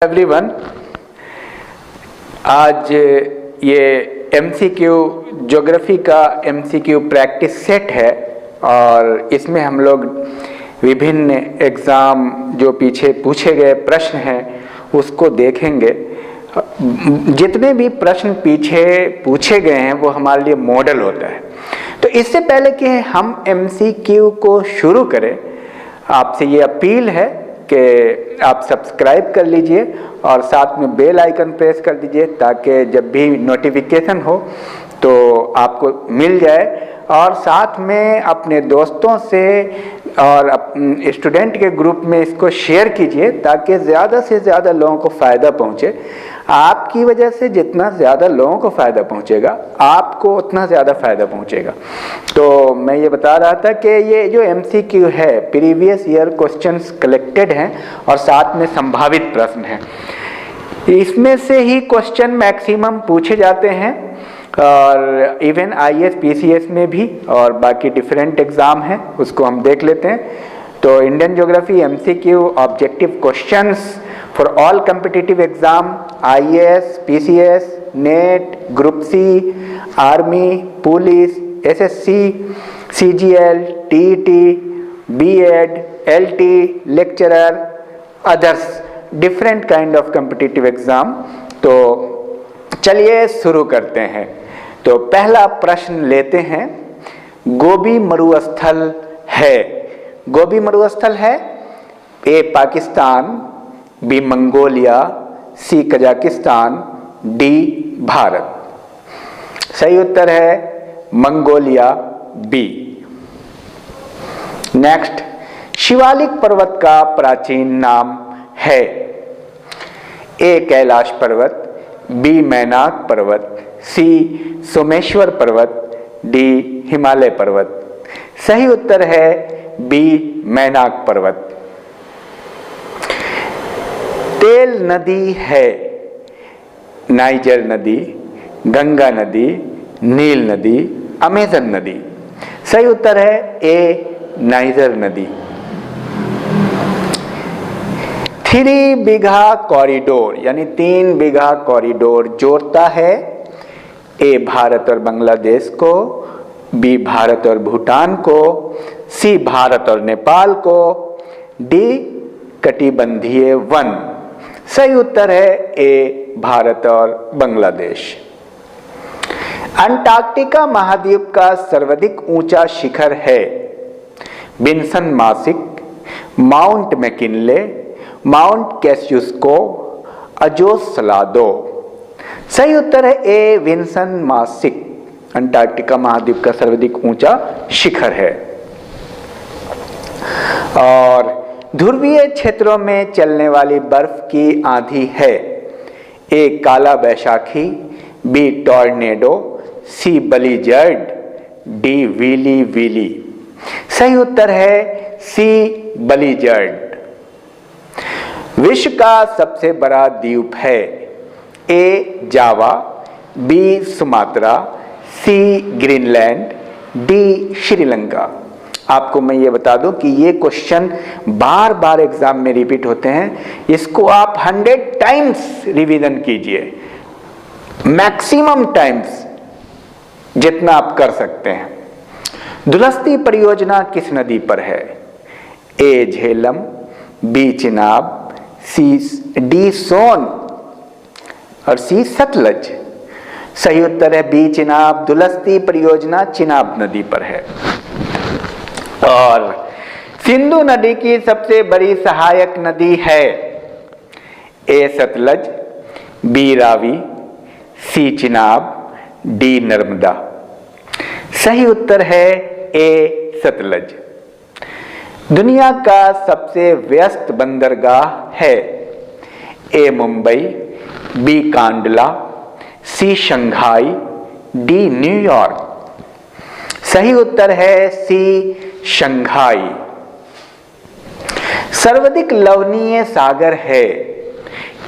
Everyone, आज ये MCQ geography का एमसीक्यू प्रैक्टिस सेट है और इसमें हम लोग विभिन्न एग्ज़ाम जो पीछे पूछे गए प्रश्न हैं उसको देखेंगे। जितने भी प्रश्न पीछे पूछे गए हैं वो हमारे लिए मॉडल होता है। तो इससे पहले कि हम एमसीक्यू को शुरू करें, आपसे ये अपील है कि आप सब्सक्राइब कर लीजिए और साथ में बेल आइकन प्रेस कर दीजिए ताकि जब भी नोटिफिकेशन हो तो आपको मिल जाए, और साथ में अपने दोस्तों से और स्टूडेंट के ग्रुप में इसको शेयर कीजिए ताकि ज़्यादा से ज़्यादा लोगों को फ़ायदा पहुँचे। आपकी वजह से जितना ज़्यादा लोगों को फ़ायदा पहुँचेगा आपको उतना ज़्यादा फ़ायदा पहुँचेगा। तो मैं ये बता रहा था कि ये जो एमसीक्यू है प्रीवियस ईयर क्वेश्चंस कलेक्टेड हैं और साथ में संभावित प्रश्न हैं। इसमें से ही क्वेश्चन मैक्सिमम पूछे जाते हैं और इवन आईएएस पीसीएस में भी, और बाकी डिफरेंट एग्ज़ाम हैं उसको हम देख लेते हैं। तो Indian geography MCQ objective questions for all competitive exam, IAS, PCS, NET, group C, army, police, SSC, CGL, TET, B Ed, LT, lecturer, others different kind of competitive exam. तो चलिए शुरू करते हैं। तो पहला प्रश्न लेते हैं, गोबी मरुस्थल है। गोबी मरुस्थल है ए पाकिस्तान, बी मंगोलिया, सी कजाकिस्तान, डी भारत। सही उत्तर है मंगोलिया, बी। नेक्स्ट, शिवालिक पर्वत का प्राचीन नाम है ए कैलाश पर्वत, बी मैनाक पर्वत, सी सोमेश्वर पर्वत, डी हिमालय पर्वत। सही उत्तर है बी मैनाक पर्वत। तेल नदी है नाइजर नदी, गंगा नदी, नील नदी, अमेजन नदी। सही उत्तर है ए नाइजर नदी। 3 बीघा कॉरिडोर यानी 3 बीघा कॉरिडोर जोड़ता है ए भारत और बांग्लादेश को, बी भारत और भूटान को, सी भारत और नेपाल को, डी कटिबंधीय वन। सही उत्तर है ए भारत और बांग्लादेश। अंटार्कटिका महाद्वीप का सर्वाधिक ऊंचा शिखर है विन्सन मासिक, माउंट मैकिनले, माउंट कैसियुस्को, अजोस सलादो। सही उत्तर है ए विन्सन मासिक, अंटार्कटिका महाद्वीप का सर्वाधिक ऊंचा शिखर है। और ध्रुवीय क्षेत्रों में चलने वाली बर्फ की आंधी है ए काला बैशाखी, बी टॉर्नेडो, सी बलीजर्ड, डी वीली वीली। सही उत्तर है सी बलीजर्ड। विश्व का सबसे बड़ा द्वीप है ए जावा, बी सुमात्रा, सी ग्रीनलैंड, डी श्रीलंका। आपको मैं ये बता दूं कि ये क्वेश्चन बार बार एग्जाम में रिपीट होते हैं, इसको आप 100 टाइम्स रिवीजन कीजिए, मैक्सिमम टाइम्स जितना आप कर सकते हैं। दुलस्ती परियोजना किस नदी पर है ए झेलम, बी चिनाब, डी सोन और सी सतलज। सही उत्तर है बी चिनाब। दुलस्ती परियोजना चिनाब नदी पर है। और सिंधु नदी की सबसे बड़ी सहायक नदी है ए सतलज, बी रावी, सी चिनाब, डी नर्मदा। सही उत्तर है ए सतलज। दुनिया का सबसे व्यस्त बंदरगाह है ए मुंबई, बी कांडला, सी शंघाई, डी न्यूयॉर्क। सही उत्तर है सी शंघाई। सर्वाधिक लवणीय सागर है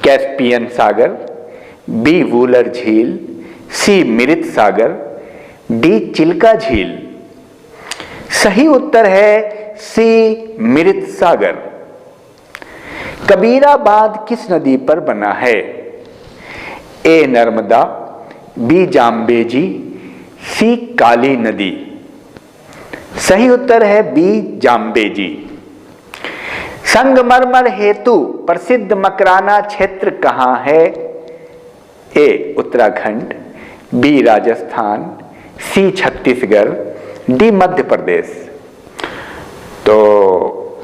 कैस्पियन सागर, बी वूलर झील, सी मृत सागर, डी चिल्का झील। सही उत्तर है सी मृत सागर। कबीराबाद किस नदी पर बना है? ए नर्मदा, बी जाम्बेजी, सी काली नदी। सही उत्तर है बी जाम्बेजी। संगमरमर हेतु प्रसिद्ध मकराना क्षेत्र कहां है? ए उत्तराखंड, बी राजस्थान, सी छत्तीसगढ़, डी मध्य प्रदेश। तो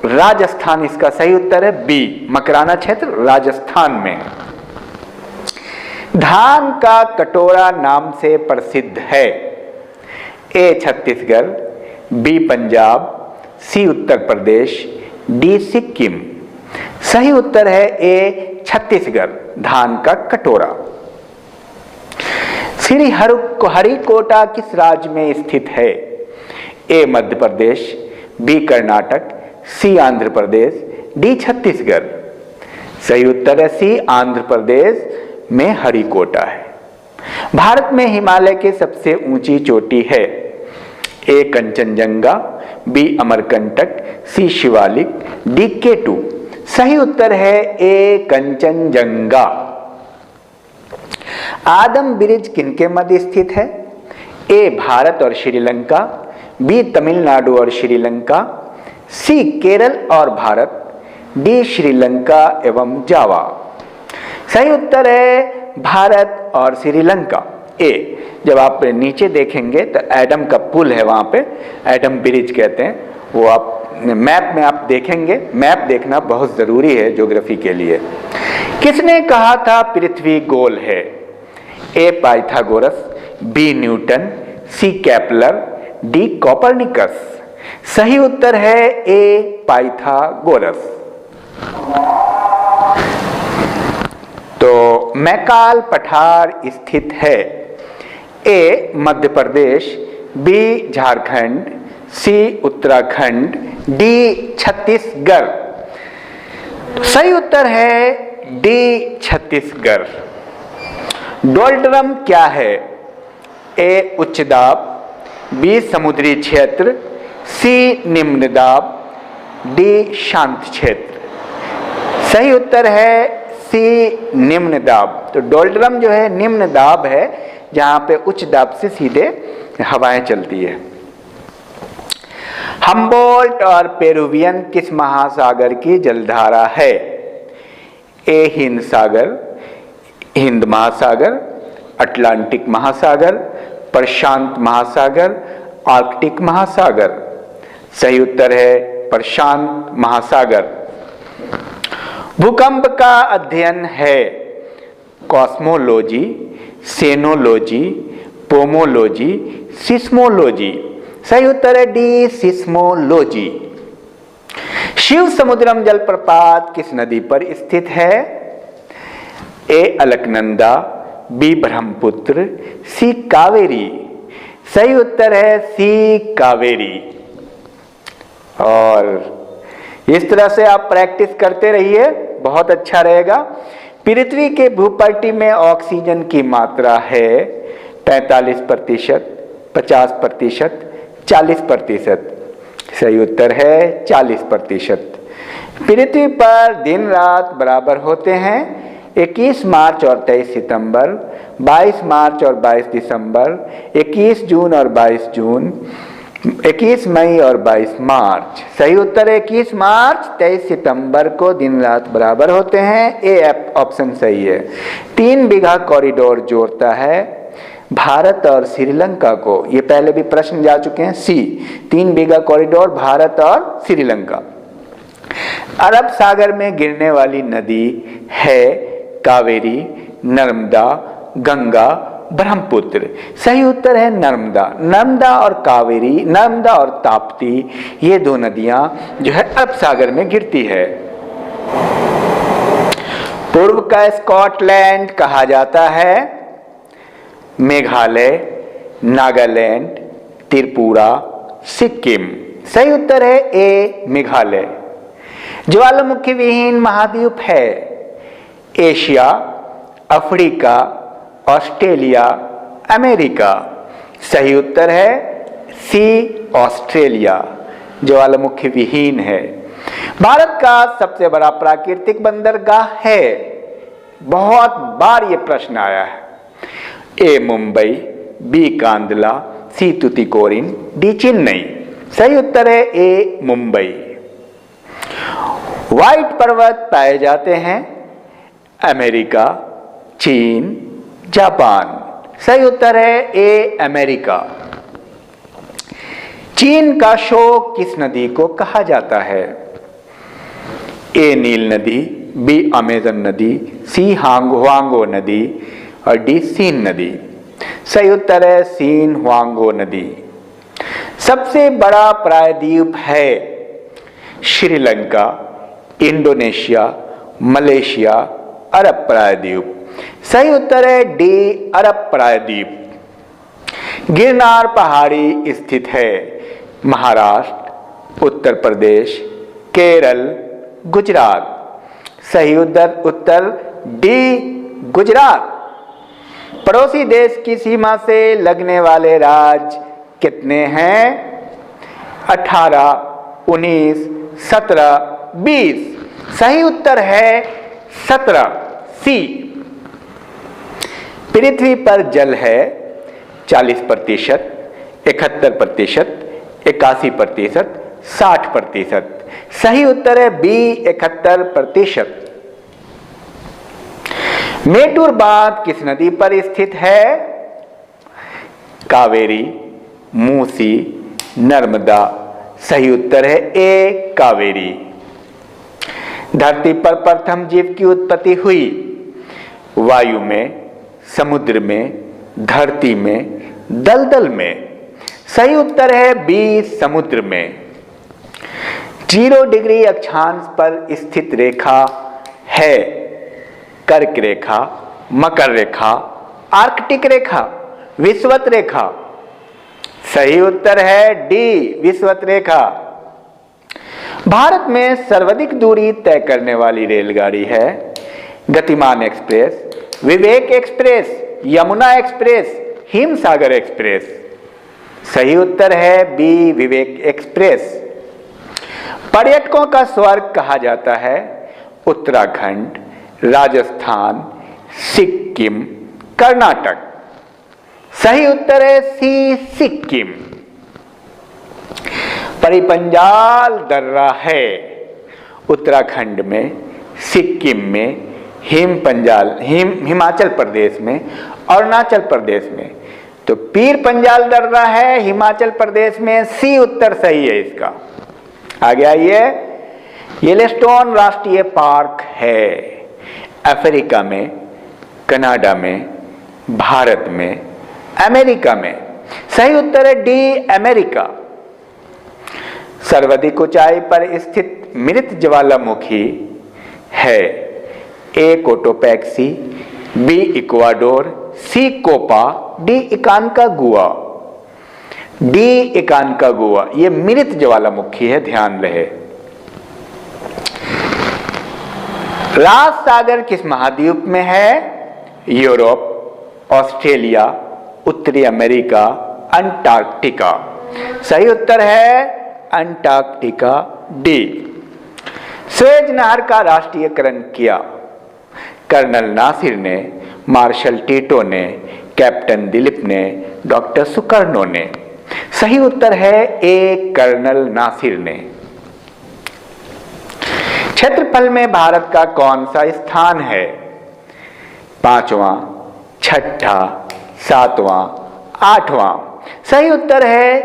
राजस्थान इसका सही उत्तर है, बी मकराना क्षेत्र राजस्थान में। धान का कटोरा नाम से प्रसिद्ध है? ए छत्तीसगढ़, बी पंजाब, सी उत्तर प्रदेश, डी सिक्किम। सही उत्तर है ए छत्तीसगढ़, धान का कटोरा। श्री हरिकोटा किस राज्य में स्थित है? ए मध्य प्रदेश, बी कर्नाटक, सी आंध्र प्रदेश, डी छत्तीसगढ़। सही उत्तर है सी आंध्र प्रदेश में हरिकोटा है। भारत में हिमालय की सबसे ऊंची चोटी है? ए Kanchenjunga, B Amarkantak, C Shivalik, D केटू। सही उत्तर है ए कंचनजंगा। आदम ब्रिज किनके मध्य स्थित है? ए भारत और श्रीलंका, बी तमिलनाडु और श्रीलंका, सी केरल और भारत, डी श्रीलंका एवं जावा। सही उत्तर है भारत और श्रीलंका। ए जब आप नीचे देखेंगे तो एडम का पुल है, वहां पे एडम ब्रिज कहते हैं, वो आप मैप में आप देखेंगे। मैप देखना बहुत जरूरी है ज्योग्राफी के लिए। किसने कहा था पृथ्वी गोल है? ए पाइथागोरस, बी न्यूटन, सी केपलर, डी कोपरनिकस। सही उत्तर है ए पाइथागोरस। तो मैकाल पठार स्थित है? ए मध्य प्रदेश, बी झारखंड, सी उत्तराखंड, डी छत्तीसगढ़। सही उत्तर है डी छत्तीसगढ़। डोलड्रम क्या है? ए उच्च दाब, बी समुद्री क्षेत्र, सी निम्न दाब, डी शांत क्षेत्र। सही उत्तर है सी निम्न दाब। तो डोलड्रम जो है निम्न दाब है, जहां पे उच्च दाब से सीधे हवाएं चलती है। हम्बोल्ट और पेरुवियन किस महासागर की जलधारा है? ए हिंद सागर, हिंद महासागर, अटलांटिक महासागर, प्रशांत महासागर, आर्कटिक महासागर। सही उत्तर है प्रशांत महासागर। भूकंप का अध्ययन है? कॉस्मोलॉजी, सेनोलॉजी, पोमोलॉजी, सिस्मोलॉजी। सही उत्तर है डी सिस्मोलॉजी। शिव समुद्रम जलप्रपात किस नदी पर स्थित है? ए अलकनंदा, बी ब्रह्मपुत्र, सी कावेरी। सही उत्तर है सी कावेरी। और इस तरह से आप प्रैक्टिस करते रहिए, बहुत अच्छा रहेगा। पृथ्वी के भूपट्टी में ऑक्सीजन की मात्रा है 45%, 50%, 40%। सही उत्तर है 40%। पृथ्वी पर दिन रात बराबर होते हैं। 21 मार्च और 23 सितंबर, 22 मार्च और 22 दिसंबर, 21 जून और 22 जून, 21 मई और 22 मार्च। सही उत्तर है 21 मार्च, 23 सितंबर को दिन रात बराबर होते हैं। ए ऑप्शन सही है। 3 बीघा कॉरिडोर जोड़ता है भारत और श्रीलंका को। ये पहले भी प्रश्न जा चुके हैं। सी 3 बीघा कॉरिडोर भारत और श्रीलंका। अरब सागर में गिरने वाली नदी है कावेरी, नर्मदा, गंगा, ब्रह्मपुत्र। सही उत्तर है नर्मदा। नर्मदा और कावेरी, नर्मदा और ताप्ती, ये 2 नदियां जो है अरब सागर में गिरती है। पूर्व का स्कॉटलैंड कहा जाता है? मेघालय, नागालैंड, त्रिपुरा, सिक्किम। सही उत्तर है ए मेघालय। ज्वालामुखी विहीन महाद्वीप है? Asia, Africa, Australia, America. सही उत्तर है सी ऑस्ट्रेलिया, ज्वालामुखी विहीन है। भारत का सबसे बड़ा प्राकृतिक बंदरगाह है? बहुत बार ये प्रश्न आया है। ए मुंबई, बी कांदला, सी तुतीकोरिन, डी चेन्नई। सही उत्तर है ए मुंबई। व्हाइट पर्वत पाए जाते हैं? अमेरिका, चीन, जापान। सही उत्तर है ए अमेरिका। चीन का शोक किस नदी को कहा जाता है? ए नील नदी, बी अमेजन नदी, सी हुआंगो नदी और डी सीन नदी। सही उत्तर है सीन हुआंगो नदी। सबसे बड़ा प्रायद्वीप है? श्रीलंका, इंडोनेशिया, मलेशिया, अरब प्रायद्वीप। सही उत्तर है डी अरब प्रायद्वीप। गिरनार पहाड़ी स्थित है? महाराष्ट्र, उत्तर प्रदेश, केरल, गुजरात। सही उत्तर डी गुजरात। पड़ोसी देश की सीमा से लगने वाले राज्य कितने हैं? 18, 19, 17, 20। सही उत्तर है 17, सी। पृथ्वी पर जल है? 40%, 71%, 81%, 60%। सही उत्तर है बी 71%। मेटूर बांध किस नदी पर स्थित है? कावेरी, मूसी, नर्मदा। सही उत्तर है ए कावेरी। धरती पर प्रथम जीव की उत्पत्ति हुई? वायु में, समुद्र में, धरती में, दलदल में। सही उत्तर है बी समुद्र में। 0 डिग्री अक्षांश पर स्थित रेखा है? कर्क रेखा, मकर रेखा, आर्कटिक रेखा, विषुवत रेखा। सही उत्तर है डी विषुवत रेखा। भारत में सर्वाधिक दूरी तय करने वाली रेलगाड़ी है? Gatimaan express, Vivek express, Yamuna express, Himsagar express. सही उत्तर है बी विवेक एक्सप्रेस। पर्यटकों का स्वर्ग कहा जाता है? उत्तराखंड, राजस्थान, सिक्किम, कर्नाटक। सही उत्तर है सी सिक्किम। परिपंजाल दर्रा है? उत्तराखंड में, सिक्किम में, हिमाचल प्रदेश में, अरुणाचल प्रदेश में। तो पीर पंजाल दर्रा है हिमाचल प्रदेश में। सी उत्तर सही है इसका। आगे आइए। येलोस्टोन राष्ट्रीय पार्क है? अफ्रीका में, कनाडा में, भारत में, अमेरिका में। सही उत्तर है डी अमेरिका। सर्वाधिक ऊंचाई पर स्थित मृत ज्वालामुखी है? ए कोटोपैक्सी, बी इक्वाडोर, सी कोपा, डी इकानकागुआ। डी इकानकागुआ ये मृत ज्वालामुखी है, ध्यान रहे। राज सागर किस महाद्वीप में है? यूरोप, ऑस्ट्रेलिया, उत्तरी अमेरिका, अंटार्कटिका। सही उत्तर है अंटार्कटिका, डी। सुएज नहर का राष्ट्रीयकरण किया? कर्नल नासिर ने, मार्शल टीटो ने, कैप्टन दिलीप ने, डॉक्टर सुकर्णो ने। सही उत्तर है ए कर्नल नासिर ने। क्षेत्रफल में भारत का कौन सा स्थान है? 5वां, 6ठा, 7वां, 8वां। सही उत्तर है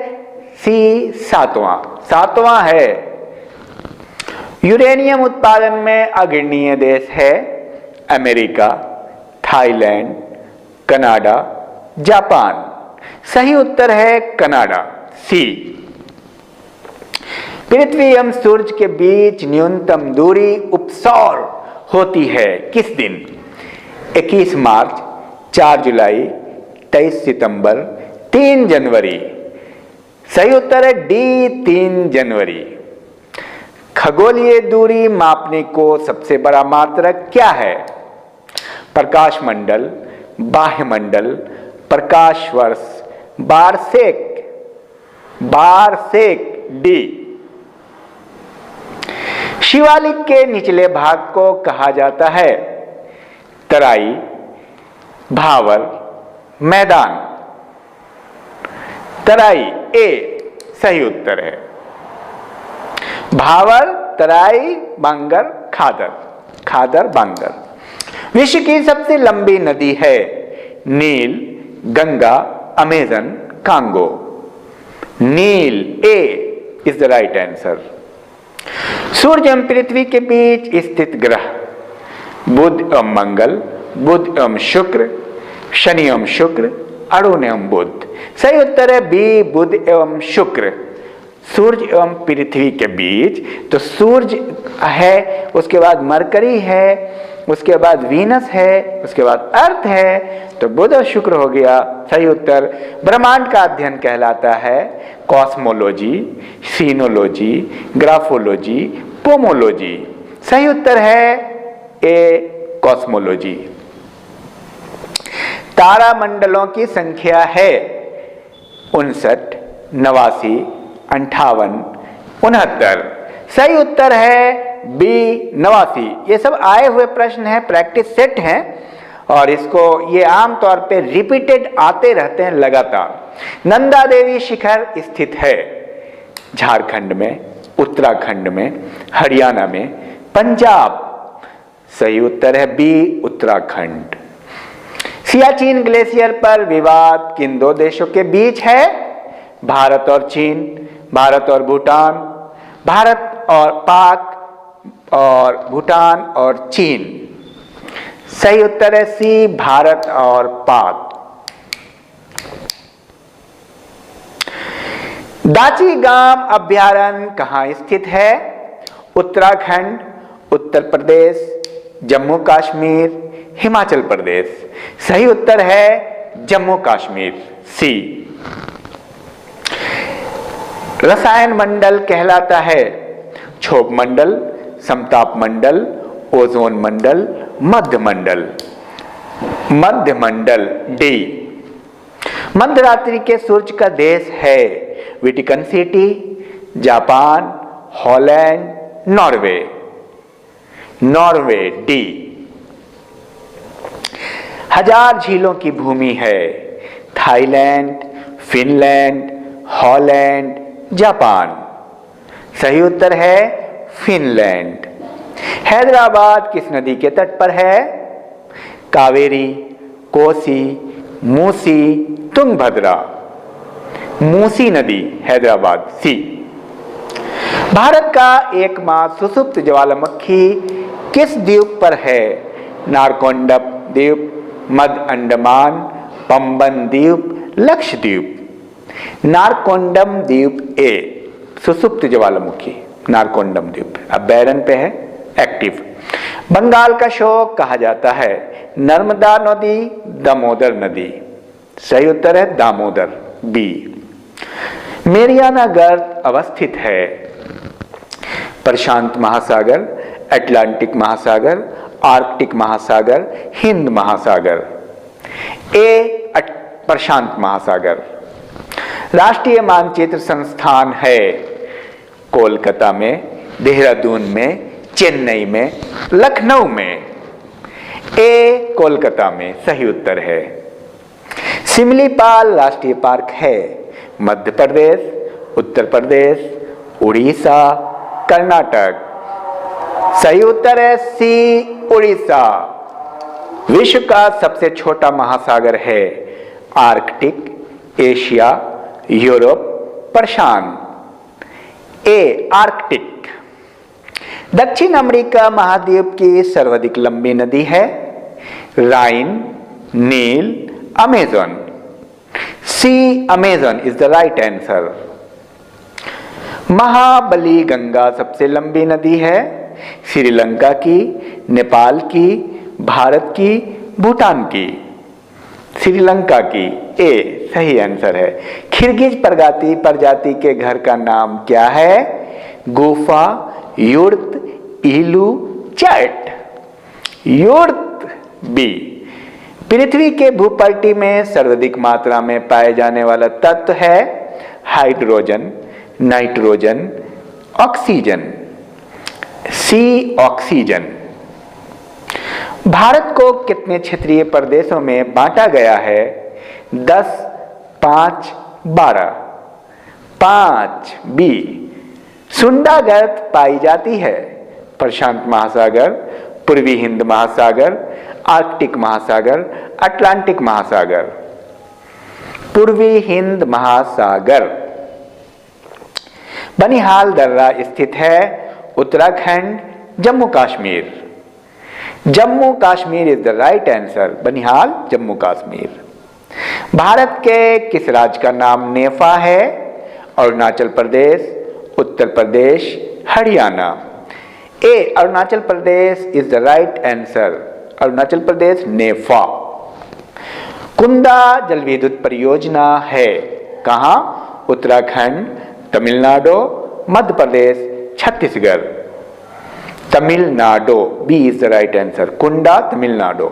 सी 7वां। 7वां है। यूरेनियम उत्पादन में अग्रणीय देश है? America, Thailand, Canada, Japan. सही उत्तर है कनाडा, सी। पृथ्वी एवं सूर्य के बीच न्यूनतम दूरी उपसौर होती है किस दिन? 21 मार्च, 4 जुलाई, 23 सितंबर, 3 जनवरी। सही उत्तर है डी 3 जनवरी। खगोलीय दूरी मापने को सबसे बड़ा मात्रक क्या है? प्रकाश मंडल, बाह्य मंडल, प्रकाश वर्ष, बारसेक। बारसेक, डी। शिवालिक के निचले भाग को कहा जाता है तराई, भावर, मैदान। तराई ए सही उत्तर है। भावर, तराई, बांगर, खादर। खादर, बांगर। विश्व की सबसे लंबी नदी है Nile, Ganga, Amazon, Congo. Nile A is the right answer. सूर्य एवं पृथ्वी के बीच स्थित ग्रह बुध एवं मंगल, बुध एवं शुक्र, शनि एवं शुक्र, अरुण एवं बुध। सही उत्तर है बी, बुध एवं शुक्र। सूर्य एवं पृथ्वी के बीच तो सूर्य है, उसके बाद मरकरी है, उसके बाद वीनस है, उसके बाद अर्थ है, तो बुध और शुक्र हो गया सही उत्तर। ब्रह्मांड का अध्ययन कहलाता है कॉस्मोलॉजी, सीनोलॉजी, ग्राफोलॉजी, पोमोलॉजी। सही उत्तर है ए कॉस्मोलॉजी। तारामंडलों की संख्या है 59, 89, 58, 69। सही उत्तर है बी 89। ये सब आए हुए प्रश्न हैं, प्रैक्टिस सेट हैं और इसको ये आमतौर पे रिपीटेड आते रहते हैं लगातार। नंदा देवी शिखर स्थित है झारखंड में, उत्तराखंड में, हरियाणा में, पंजाब। सही उत्तर है बी उत्तराखंड। सियाचिन ग्लेशियर पर विवाद किन दो देशों के बीच है? भारत और चीन, भारत और भूटान, भारत और पाक, और भूटान और चीन। सही उत्तर है सी, भारत और पाक। दाची गांव अभयारण्य कहां स्थित है? उत्तराखंड, उत्तर प्रदेश, जम्मू कश्मीर, हिमाचल प्रदेश। सही उत्तर है जम्मू कश्मीर, सी। रसायन मंडल कहलाता है क्षोभ मंडल, समताप मंडल, ओजोन मंडल, मध्य मंडल। मध्य मंडल डी। मध्यरात्रि के सूर्य का देश है Vatican city, Japan, Holland, Norway. Norway D. 1000 झीलों की भूमि है थाईलैंड, फिनलैंड, हॉलैंड, जापान। सही उत्तर है फिनलैंड। हैदराबाद किस नदी के तट पर है? कावेरी, कोसी, मूसी, तुंगभद्रा। मूसी नदी, हैदराबाद, सी। भारत का एकमात्र सुसुप्त ज्वालामुखी किस द्वीप पर है? नारकोंडम द्वीप, मध्य अंडमान, पंबन द्वीप, लक्षद्वीप। नारकोंडम द्वीप ए सुसुप्त ज्वालामुखी, नारकोंडम द्वीप अब बैरन पे है, एक्टिव। बंगाल का शोक कहा जाता है नर्मदा नदी, दामोदर नदी। सही उत्तर है दामोदर, बी। मेरियाना गर्त अवस्थित है प्रशांत महासागर, अटलांटिक महासागर, आर्कटिक महासागर, हिंद महासागर। ए प्रशांत महासागर। राष्ट्रीय मानचित्र संस्थान है कोलकाता में, देहरादून में, चेन्नई में, लखनऊ में। ए कोलकाता में सही उत्तर है। सिमलीपाल राष्ट्रीय पार्क है मध्य प्रदेश, उत्तर प्रदेश, उड़ीसा, कर्नाटक। सही उत्तर है सी, उड़ीसा। विश्व का सबसे छोटा महासागर है आर्कटिक, एशिया, यूरोप, प्रशांत। A Arctic. दक्षिण अमेरिका महाद्वीप की सर्वाधिक लंबी नदी है Rhine, Nile, Amazon. C Amazon is the right answer. महाबली गंगा सबसे लंबी नदी है श्रीलंका की, नेपाल की, भारत की, भूटान की। श्रीलंका की, ए सही आंसर है। खिरगिज प्रजाति के घर का नाम क्या है? गुफा, युर्त, इलू, चट। युर्त, बी। पृथ्वी के भूपल्टी में सर्वाधिक मात्रा में पाए जाने वाला तत्व है हाइड्रोजन, नाइट्रोजन, ऑक्सीजन। सी ऑक्सीजन। भारत को कितने क्षेत्रीय प्रदेशों में बांटा गया है? 10, 5, 12। 5 बी। शुंडागर्त पाई जाती है? प्रशांत महासागर, पूर्वी हिंद महासागर, आर्कटिक महासागर, अटलांटिक महासागर। पूर्वी हिंद महासागर। बनिहाल दर्रा स्थित है? Uttarakhand, Jammu Kashmir. Jammu Kashmir is the right answer. Banihal, Jammu Kashmir. Bharat के किस राज्य का नाम नेफा है? Arunachal Pradesh, Uttar Pradesh, Haryana. A Arunachal Pradesh is the right answer. Arunachal Pradesh, NEFA. Kunda जल विद्युत परियोजना है कहां? Uttarakhand, Tamil Nadu, Madhya Pradesh, Chhattisgarh. Tamil Nadu, B is the right answer. Kunda, Tamil Nadu.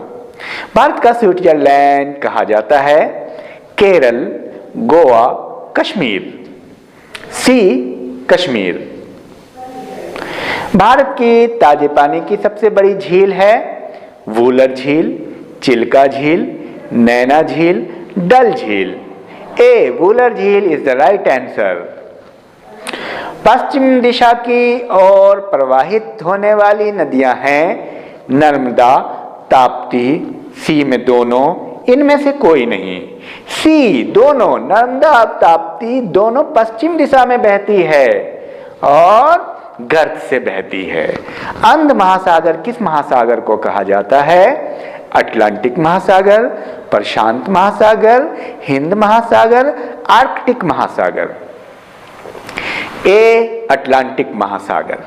Bharat का स्विट्जरलैंड कहा जाता है? केरल, गोवा, कश्मीर। सी कश्मीर। भारत की ताजे पानी की सबसे बड़ी झील है? वूलर झील, चिल्का झील, नैना झील, डल झील। ए वूलर झील इज द राइट आंसर। पश्चिम दिशा की ओर प्रवाहित होने वाली नदियां हैं? नर्मदा, ताप्ती। सी में दोनों, इनमें से कोई नहीं। सी दोनों, नर्मदा ताप्ती दोनों पश्चिम दिशा में बहती है और गर्त से बहती है। अंध महासागर किस महासागर को कहा जाता है? अटलांटिक महासागर, प्रशांत महासागर, हिंद महासागर, आर्कटिक महासागर। ए अटलांटिक महासागर।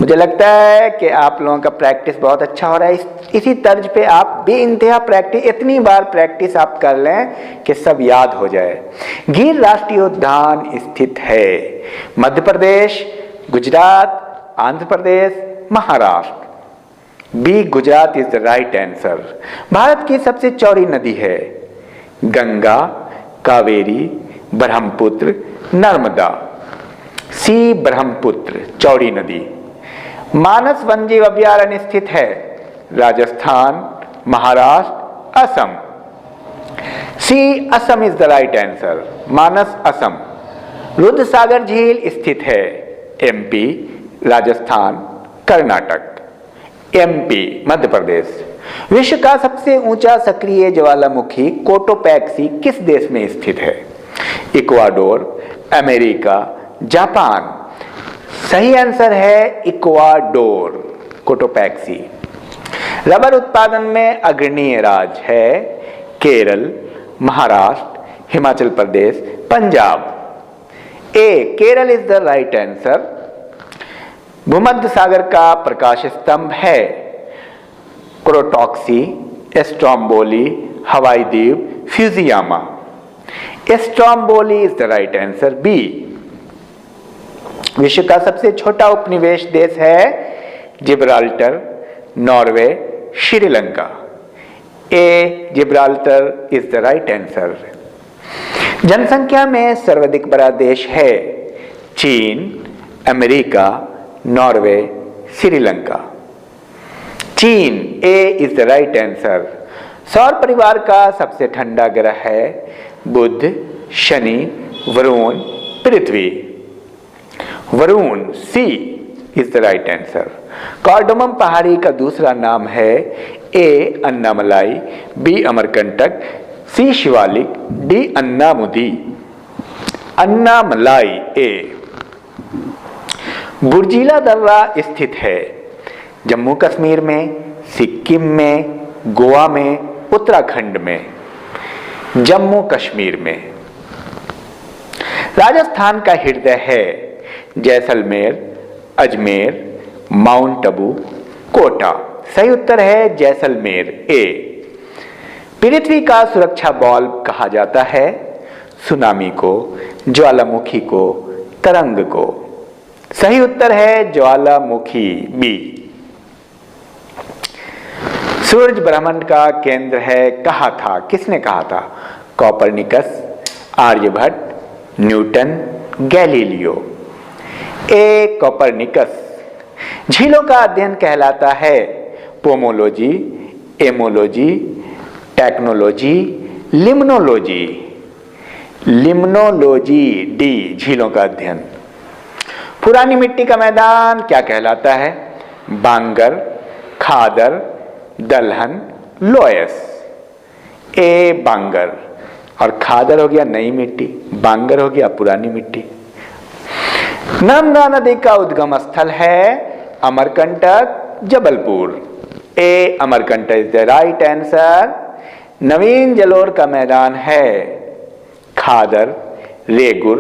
मुझे लगता है कि आप लोगों का प्रैक्टिस बहुत अच्छा हो रहा है। इसी तर्ज पे आप बेइंतहा प्रैक्टिस, इतनी बार प्रैक्टिस आप कर लें कि सब याद हो जाए। गिर राष्ट्रीय उद्यान स्थित है? Madhya Pradesh, Gujarat, Andhra Pradesh, Maharashtra. B Gujarat is the right answer. Bharat की सबसे चौड़ी नदी है? गंगा, कावेरी, ब्रह्मपुत्र, नर्मदा। सी ब्रह्मपुत्र, चौड़ी नदी। मानस वन्यजीव अभयारण्य स्थित है? Rajasthan, Maharashtra, Assam. C Assam is the right answer. Manas, Assam. Rudra Sagar झील स्थित है? एमपी, राजस्थान, कर्नाटक। एमपी, मध्य प्रदेश। विश्व का सबसे ऊंचा सक्रिय ज्वालामुखी कोटोपैक्सी किस देश में स्थित है? Ecuador, America, Japan. सही आंसर है इक्वाडोर, कोटोपैक्सी। रबर उत्पादन में अग्रणीय राज्य है? Kerala, Maharashtra, Himachal Pradesh, Punjab. A Kerala is the right answer. भूमध्य सागर का प्रकाश स्तंभ है? क्रोटॉक्सी, एस्ट्रोम्बोली, हवाई द्वीप, Fujiyama. Stromboli is the right answer. B. विश्व का सबसे छोटा उपनिवेश देश है? Gibraltar, Norway, Sri Lanka. A Gibraltar is the right answer. जनसंख्या में सर्वाधिक बड़ा देश है? चीन, अमेरिका, नॉर्वे, श्रीलंका। चीन, A is the right answer. सौर परिवार का सबसे ठंडा ग्रह है? बुध, शनि, वरुण, पृथ्वी। वरुण, C is the right answer. Cardamom पहाड़ी का दूसरा नाम है? A Annamalai, B Amarkantak, C Shivalik, D Anamudi. Annamalai, A. Burzila दर्रा स्थित है? जम्मू कश्मीर में, सिक्किम में, गोवा में, उत्तराखंड में। जम्मू कश्मीर में। राजस्थान का हृदय है? जैसलमेर, अजमेर, माउंट आबू, कोटा। सही उत्तर है जैसलमेर, ए। पृथ्वी का सुरक्षा बॉल कहा जाता है? सुनामी को, ज्वालामुखी को, तरंग को। सही उत्तर है ज्वालामुखी, बी। सूरज ब्रह्मांड का केंद्र है कहा था? किसने कहा था? Copernicus, Aryabhatta, Newton, Galileo. A Copernicus. झीलों का अध्ययन कहलाता है पोमोलॉजी, एमोलॉजी, टेक्नोलॉजी, लिम्नोलॉजी। लिम्नोलॉजी डी, झीलों का अध्ययन। पुरानी मिट्टी का मैदान क्या कहलाता है? बांगर, खादर, दलहन, लोयस। ए बांगर, और खादर हो गया नई मिट्टी, बांगर हो गया पुरानी मिट्टी। नर्मदा नदी का उद्गम स्थल है Amarkantak, Jabalpur. A Amarkantak is the right answer. नवीन जलोर का मैदान है खादर, रेगुर,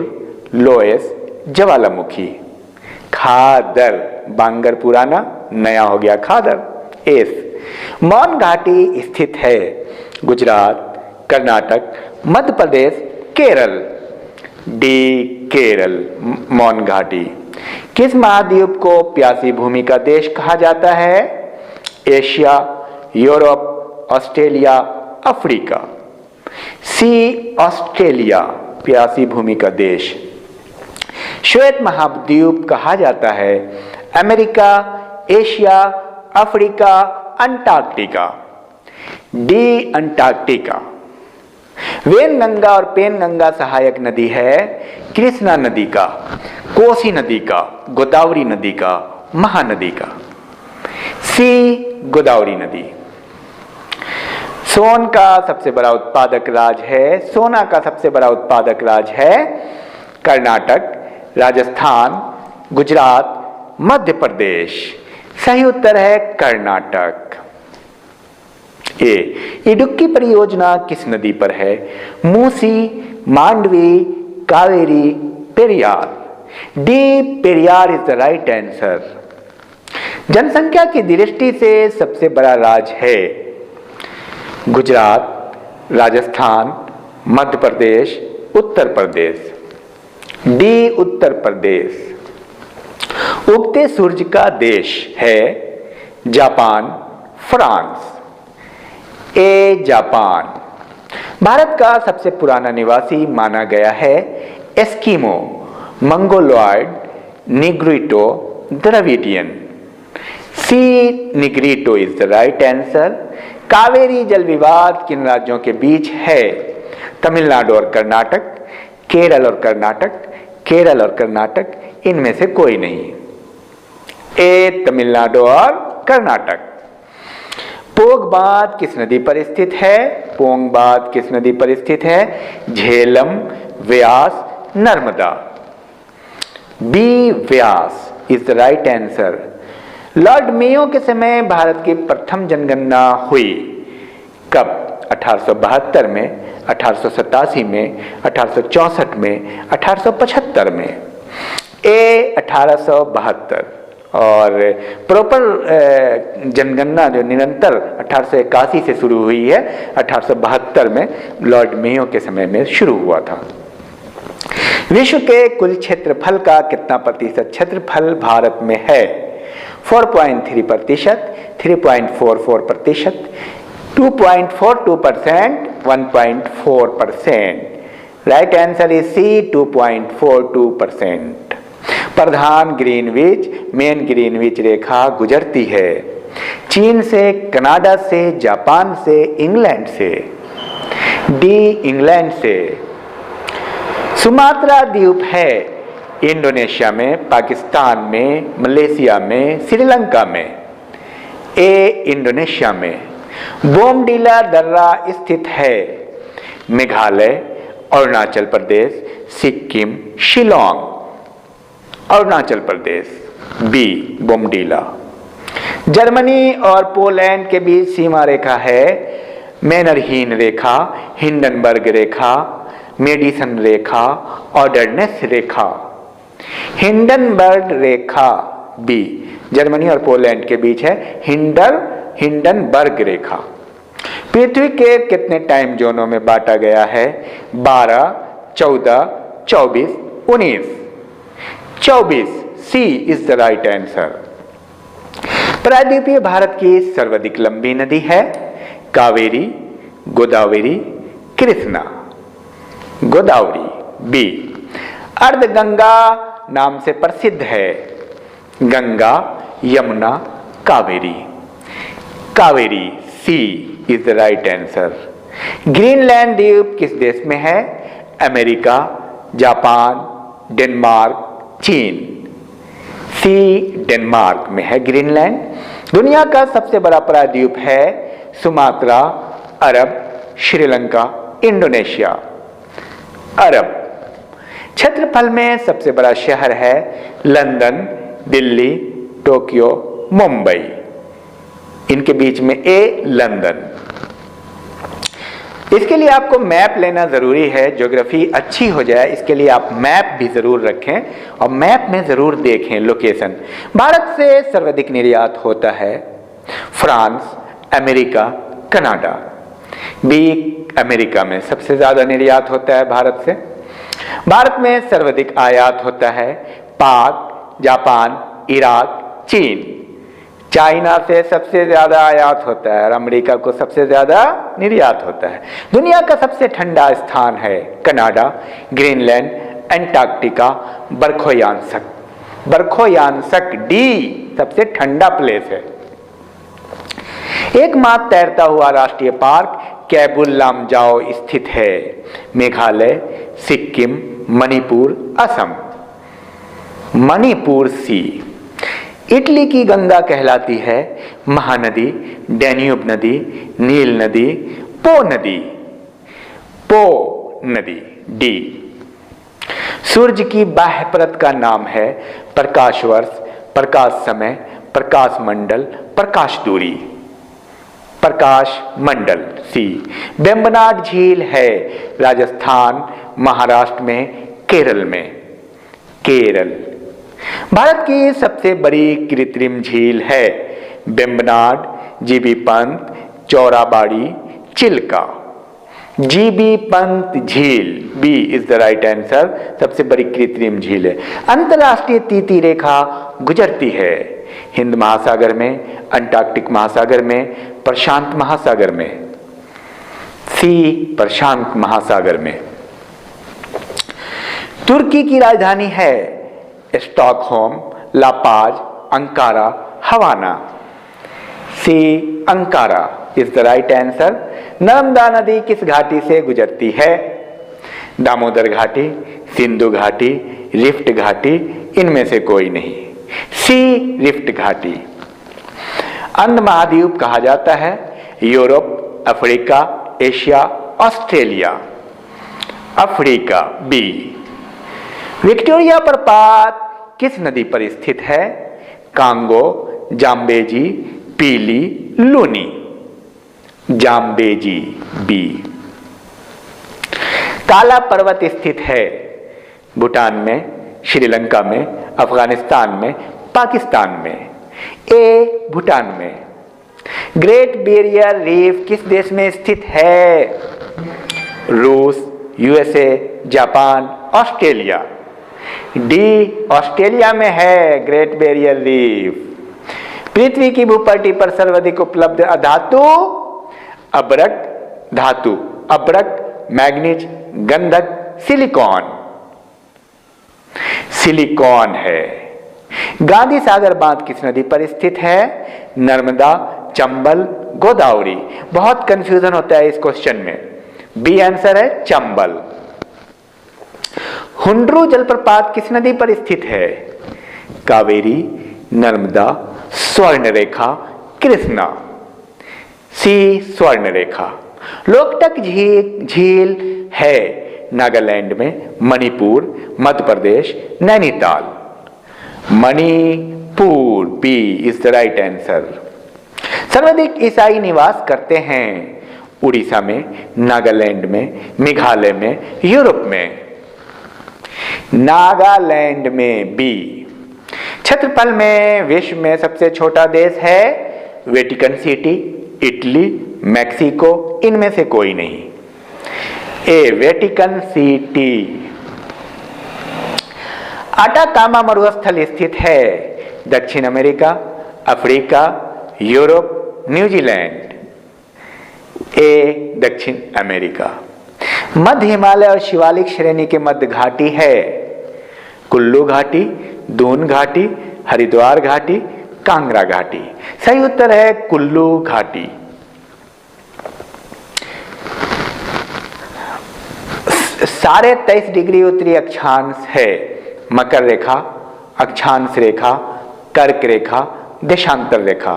लोयस, ज्वालामुखी। खादर, बांगर पुराना, नया हो गया खादर। एस, मौन घाटी स्थित है गुजरात, कर्नाटक, मध्य प्रदेश, केरल। डी, केरल, मौन घाटी। किस महाद्वीप को प्यासी भूमि का देश कहा जाता है? Asia, Europe, Australia, Africa. C, Australia, प्यासी भूमि का देश। श्वेत महाद्वीप कहा जाता है America, Asia, Africa, Antarctica. D, Antarctica. Wainganga और पेनगंगा सहायक नदी है कृष्णा नदी का, कोसी नदी का, गोदावरी नदी का, महानदी का। सी, गोदावरी नदी। सोन का सबसे बड़ा उत्पादक राज्य है, सोना का सबसे बड़ा उत्पादक राज्य है कर्नाटक, राजस्थान, गुजरात, मध्य प्रदेश। सही उत्तर है कर्नाटक। ए, इडुक्की परियोजना किस नदी पर है? Musi, Mandavi, Kaveri, Periyar. D, Periyar is the right answer. जनसंख्या की दृष्टि से सबसे बड़ा राज्य है गुजरात, राजस्थान, मध्य प्रदेश, उत्तर प्रदेश। डी, उत्तर प्रदेश। उगते सूरज का देश है Japan, France. A, Japan. Bharat का सबसे पुराना निवासी माना गया है Eskimo, Mongoloid, Negrito, Dravidian. C, Negrito is the right answer. Kaveri जल विवाद किन राज्यों के बीच है? तमिलनाडु और कर्नाटक, केरल और कर्नाटक, केरल और कर्नाटक, इनमें से कोई नहीं। ए, तमिलनाडु और कर्नाटक। पोंग बांध किस नदी पर स्थित है? पोंग बांध किस नदी पर स्थित है? Jhelum, Beas, Narmada. B, Beas is the right answer. Lord Mayo के समय भारत की प्रथम जनगणना हुई कब? 1872 में, 1887 में, 1864 में, 1875 में। ए, 1872। और प्रॉपर जनगणना जो निरंतर 1881 से शुरू हुई है, 1872 में लॉर्ड मेयो के समय में शुरू हुआ था। विश्व के कुल क्षेत्रफल का कितना प्रतिशत क्षेत्रफल भारत में है? 4.3%, 3.44%, 2.42%, 1.4%। Right answer is C, 2.42%। प्रधान ग्रीनविच, मेन ग्रीनविच रेखा गुजरती है चीन से, कनाडा से, जापान से, इंग्लैंड से। डी, इंग्लैंड से। सुमात्रा द्वीप है इंडोनेशिया में, पाकिस्तान में, मलेशिया में, श्रीलंका में। ए, इंडोनेशिया में। बोमडीला दर्रा स्थित है मेघालय, अरुणाचल प्रदेश, सिक्किम, शिलोंग। अरुणाचल प्रदेश। बी, बोमडीला। जर्मनी और पोलैंड के बीच सीमा रेखा है मैनरहीन रेखा, हिंडनबर्ग रेखा, मेडिसन रेखा, ऑर्डरनेस रेखा। हिंडनबर्ग रेखा बी, जर्मनी और पोलैंड के बीच है हिंडनबर्ग रेखा। पृथ्वी के कितने टाइम जोनों में बांटा गया है? 12, 14, 24, 19। 24, C is the right answer. प्रायद्वीपीय भारत की सर्वाधिक लंबी नदी है कावेरी, गोदावरी, कृष्णा। गोदावरी। बी, अर्धगंगा नाम से प्रसिद्ध है Ganga, Yamuna, Kaveri. Kaveri, C is the right answer. Greenland द्वीप किस देश में है? अमेरिका, जापान, डेनमार्क, चीन। सी डेनमार्क में है ग्रीनलैंड। दुनिया का सबसे बड़ा प्रायद्वीप है सुमात्रा, अरब, श्रीलंका, इंडोनेशिया। अरब। क्षेत्रफल में सबसे बड़ा शहर है लंदन, दिल्ली, टोक्यो, मुंबई। इनके बीच में ए लंदन। इसके लिए आपको मैप लेना जरूरी है, ज्योग्राफी अच्छी हो जाए इसके लिए आप मैप भी जरूर रखें और मैप में जरूर देखें लोकेशन। भारत से सर्वाधिक निर्यात होता है France, America, Canada. B, America में सबसे ज्यादा निर्यात होता है भारत से। भारत में सर्वाधिक आयात होता है पाक, जापान, इराक, चीन। चाइना से सबसे ज्यादा आयात होता है और अमेरिका को सबसे ज्यादा निर्यात होता है। दुनिया का सबसे ठंडा स्थान है कनाडा, ग्रीनलैंड, अंटार्कटिका, बरखोयांसक। बरखोयांसक डी सबसे ठंडा प्लेस है। एकमात्र तैरता हुआ राष्ट्रीय पार्क कैबुल लामजाओ स्थित है। मेघालय, सिक्किम, मणिपुर, असम। मणिपुर सी। इटली की गंगा कहलाती है महानदी, डैन्यूब नदी, नील नदी, पो नदी। पो नदी डी। सूर्य की बाह्य परत का नाम है प्रकाश वर्ष, प्रकाश समय, प्रकाश मंडल, प्रकाश दूरी। प्रकाश मंडल सी। वेम्बनाड झील है राजस्थान, महाराष्ट्र में, केरल में। केरल। भारत की सबसे बड़ी कृत्रिम झील है वेम्बनाड, जीबी पंत, चौराबाड़ी, चिल्का। जीबी पंत झील B is the right answer, सबसे बड़ी कृत्रिम झील है। अंतरराष्ट्रीय तीती रेखा गुजरती है हिंद महासागर में, अंटार्कटिक महासागर में, प्रशांत महासागर में। सी प्रशांत महासागर में। तुर्की की राजधानी है Stockholm, La Paz, Ankara, Havana. C Ankara is the right answer. Narmada नदी किस घाटी से गुजरती है? दामोदर घाटी, सिंधु घाटी, रिफ्ट घाटी, इनमें से कोई नहीं। सी रिफ्ट घाटी। अंध महाद्वीप कहा जाता है Europe, Africa, Asia, Australia. Africa B. Victoria प्रपात किस नदी पर स्थित है? कांगो, जाम्बेजी, पीली, लूनी। Zambezi B. काला पर्वत स्थित है भूटान में, श्रीलंका में, अफगानिस्तान में, पाकिस्तान में। ए भूटान में। ग्रेट बैरियर रीफ किस देश में स्थित है? रूस, USA, Japan, Australia. D Australia में है ग्रेट बैरियर रीफ। पृथ्वी की भूपट्टी पर सर्वाधिक उपलब्ध धातु? अब्रक धातु, अब्रक, मैग्नीज, गंधक, सिलिकॉन। सिलिकॉन है। गांधी सागर बांध किस नदी पर स्थित है? नर्मदा, चंबल, गोदावरी। बहुत कंफ्यूजन होता है इस क्वेश्चन में। बी आंसर है चंबल। हुंड्रू जलप्रपात किस नदी पर स्थित है? कावेरी, नर्मदा, स्वर्णरेखा, कृष्णा। सी स्वर्णरेखा। लोकटक झील है नागालैंड में, Manipur, Madhya Pradesh, Nainital. Manipur B is the right answer. सर्वाधिक ईसाई निवास करते हैं उड़ीसा में, नागालैंड में, मेघालय में, यूरोप में। नागालैंड में बी। क्षेत्रफल में विश्व में सबसे छोटा देश है वेटिकन सिटी, इटली, मैक्सिको, इनमें से कोई नहीं। ए वेटिकन सिटी। आटाकामा मरुस्थल स्थित है दक्षिण अमेरिका, अफ्रीका, यूरोप, न्यूजीलैंड। ए दक्षिण अमेरिका। मध्य हिमालय और शिवालिक श्रेणी के मध्य घाटी है कुल्लू घाटी, दून घाटी, हरिद्वार घाटी, कांगड़ा घाटी। सही उत्तर है कुल्लू घाटी। साढ़े 23 डिग्री उत्तरी अक्षांश है मकर रेखा, अक्षांश रेखा, कर्क रेखा, देशांतर रेखा।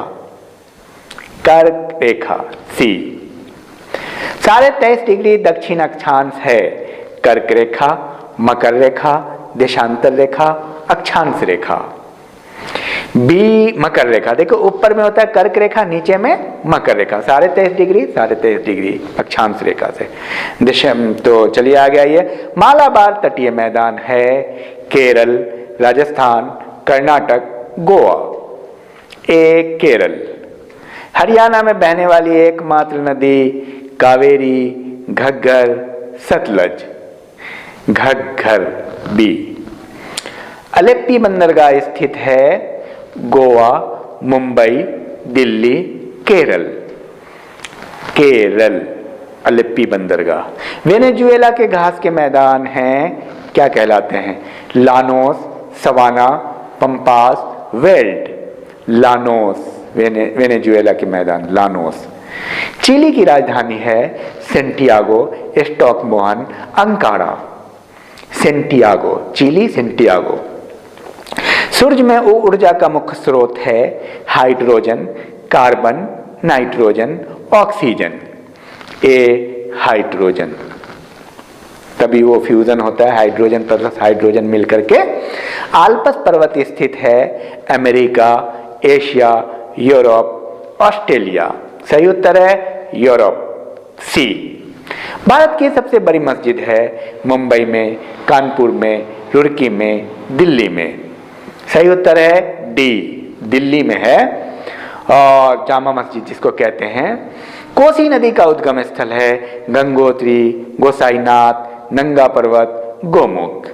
कर्क रेखा सी। 23.5 डिग्री दक्षिण अक्षांश है कर्क रेखा, मकर रेखा, देशांतर रेखा, अक्षांश रेखा। बी मकर रेखा, देखो ऊपर में होता है कर्क रेखा, नीचे में मकर रेखा। 23.5 डिग्री अक्षांश रेखा से दिशा। तो चलिए आगे आइए। मालाबार तटीय मैदान है केरल, राजस्थान, कर्नाटक, गोवा। ए केरल। हरियाणा में बहने वाली एकमात्र नदी कावेरी, घग्गर, सतलज। घग्गर बी। अलेप्पी बंदरगाह स्थित है गोवा, मुंबई, दिल्ली, केरल। केरल अलेप्पी बंदरगाह। वेनेजुएला के घास के मैदान हैं, क्या कहलाते हैं? Llanos, savanna, pampas, veld. Llanos Venezuela के मैदान लानोस। चिली की राजधानी है Santiago, Stockholm, Ankara. Santiago, Chile Santiago. सूर्य में ऊर्जा का मुख्य स्रोत है hydrogen, carbon, nitrogen, oxygen. A hydrogen, तभी वो फ्यूजन होता है हाइड्रोजन प्लस हाइड्रोजन मिलकर के। आल्प्स पर्वत स्थित है अमेरिका, एशिया, यूरोप, ऑस्ट्रेलिया। सही उत्तर है यूरोप सी। भारत की सबसे बड़ी मस्जिद है मुंबई में, कानपुर में, रुड़की में, दिल्ली में। सही उत्तर है डी, दिल्ली में है, और जामा मस्जिद जिसको कहते हैं। कोसी नदी का उद्गम स्थल है गंगोत्री, गोसाईनाथ, नंगा पर्वत, गोमुख।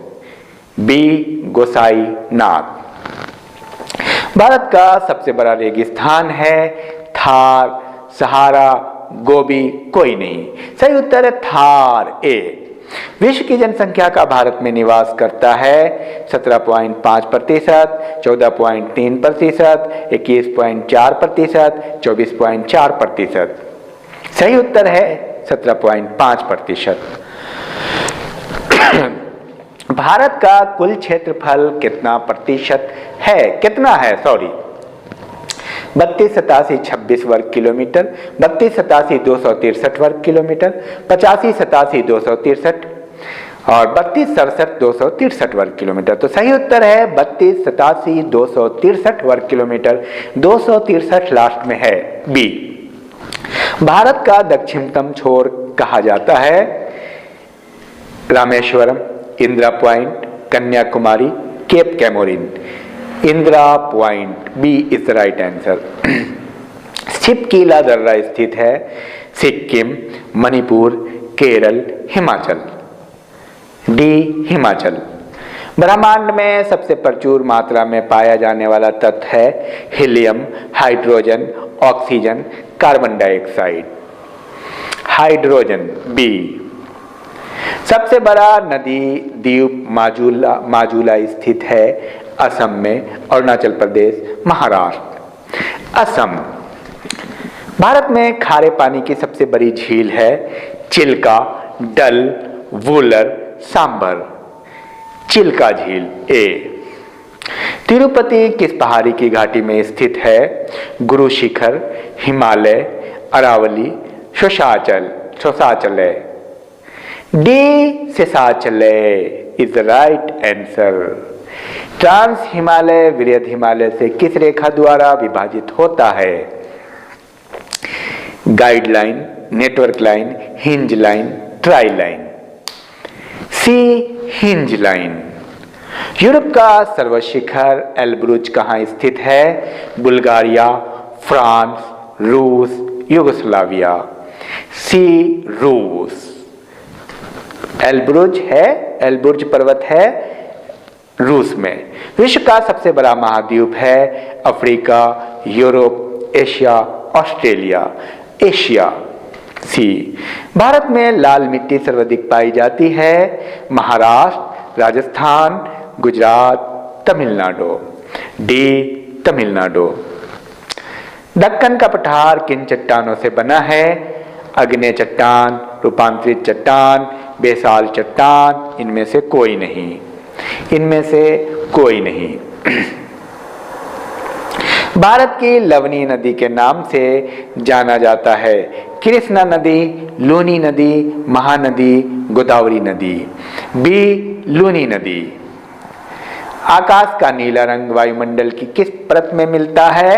बी गोसाईनाथ। भारत का सबसे बड़ा रेगिस्तान है थार, सहारा, गोबी, कोई नहीं। सही उत्तर है थार ए। विश्व की जनसंख्या का भारत में निवास करता है 17.5%, 14.3%, 21.4%, 24.4%। सही उत्तर है 17.5%। भारत का कुल क्षेत्रफल कितना प्रतिशत है? कितना है, सॉरी, 3287 वर्ग किलोमीटर, 3287 वर्ग किलोमीटर, 8587 और 3267 वर्ग किलोमीटर। तो सही उत्तर है 3287 वर्ग किलोमीटर। 263 लास्ट में है बी। भारत का दक्षिणतम छोर कहा जाता है Rameswaram, Indira Point, Kanyakumari, Cape Comorin. Indira Point B is the right answer. Shipkila दर्रा स्थित है सिक्किम, मणिपुर, केरल, हिमाचल। डी हिमाचल। ब्रह्मांड में सबसे प्रचुर मात्रा में पाया जाने वाला तत्व है helium, hydrogen, oxygen, carbon dioxide. Hydrogen B. सबसे बड़ा नदी द्वीप माजुला स्थित है असम में, अरुणाचल प्रदेश, महाराष्ट्र। असम। भारत में खारे पानी की सबसे बड़ी झील है चिल्का, डल, वूलर, सांबर। चिल्का झील ए। तिरुपति किस पहाड़ी की घाटी में स्थित है? Guru Shikhar, Himalaya, Aravali, Sheshachal. D Sheshachal is the right answer. Trans Himalaya वृहद हिमालय से किस रेखा द्वारा विभाजित होता है? Guideline, network line, hinge line, tri line. C hinge line. Europe का सर्वशिखर एल्ब्रुज कहाँ स्थित है? बुल्गारिया, फ्रांस, रूस, युगोस्लाविया। सी रूस। एल्ब्रुज है, एल्ब्रुज पर्वत है रूस में। विश्व का सबसे बड़ा महाद्वीप है Africa, Europe, Asia, Australia. Asia C. Bharat में लाल मिट्टी सर्वाधिक पाई जाती है महाराष्ट्र, राजस्थान, गुजरात, तमिलनाडु। डी तमिलनाडु। दक्कन का पठार किन चट्टानों से बना है? अग्नेय चट्टान, रूपांतरित चट्टान, बेसाल चट्टान, इनमें से कोई नहीं, इनमें से कोई नहीं। भारत की लवनी नदी के नाम से जाना जाता है? कृष्णा नदी, लूनी नदी, महानदी, गोदावरी नदी। बी, लूनी नदी। आकाश का नीला रंग वायुमंडल की किस परत में मिलता है?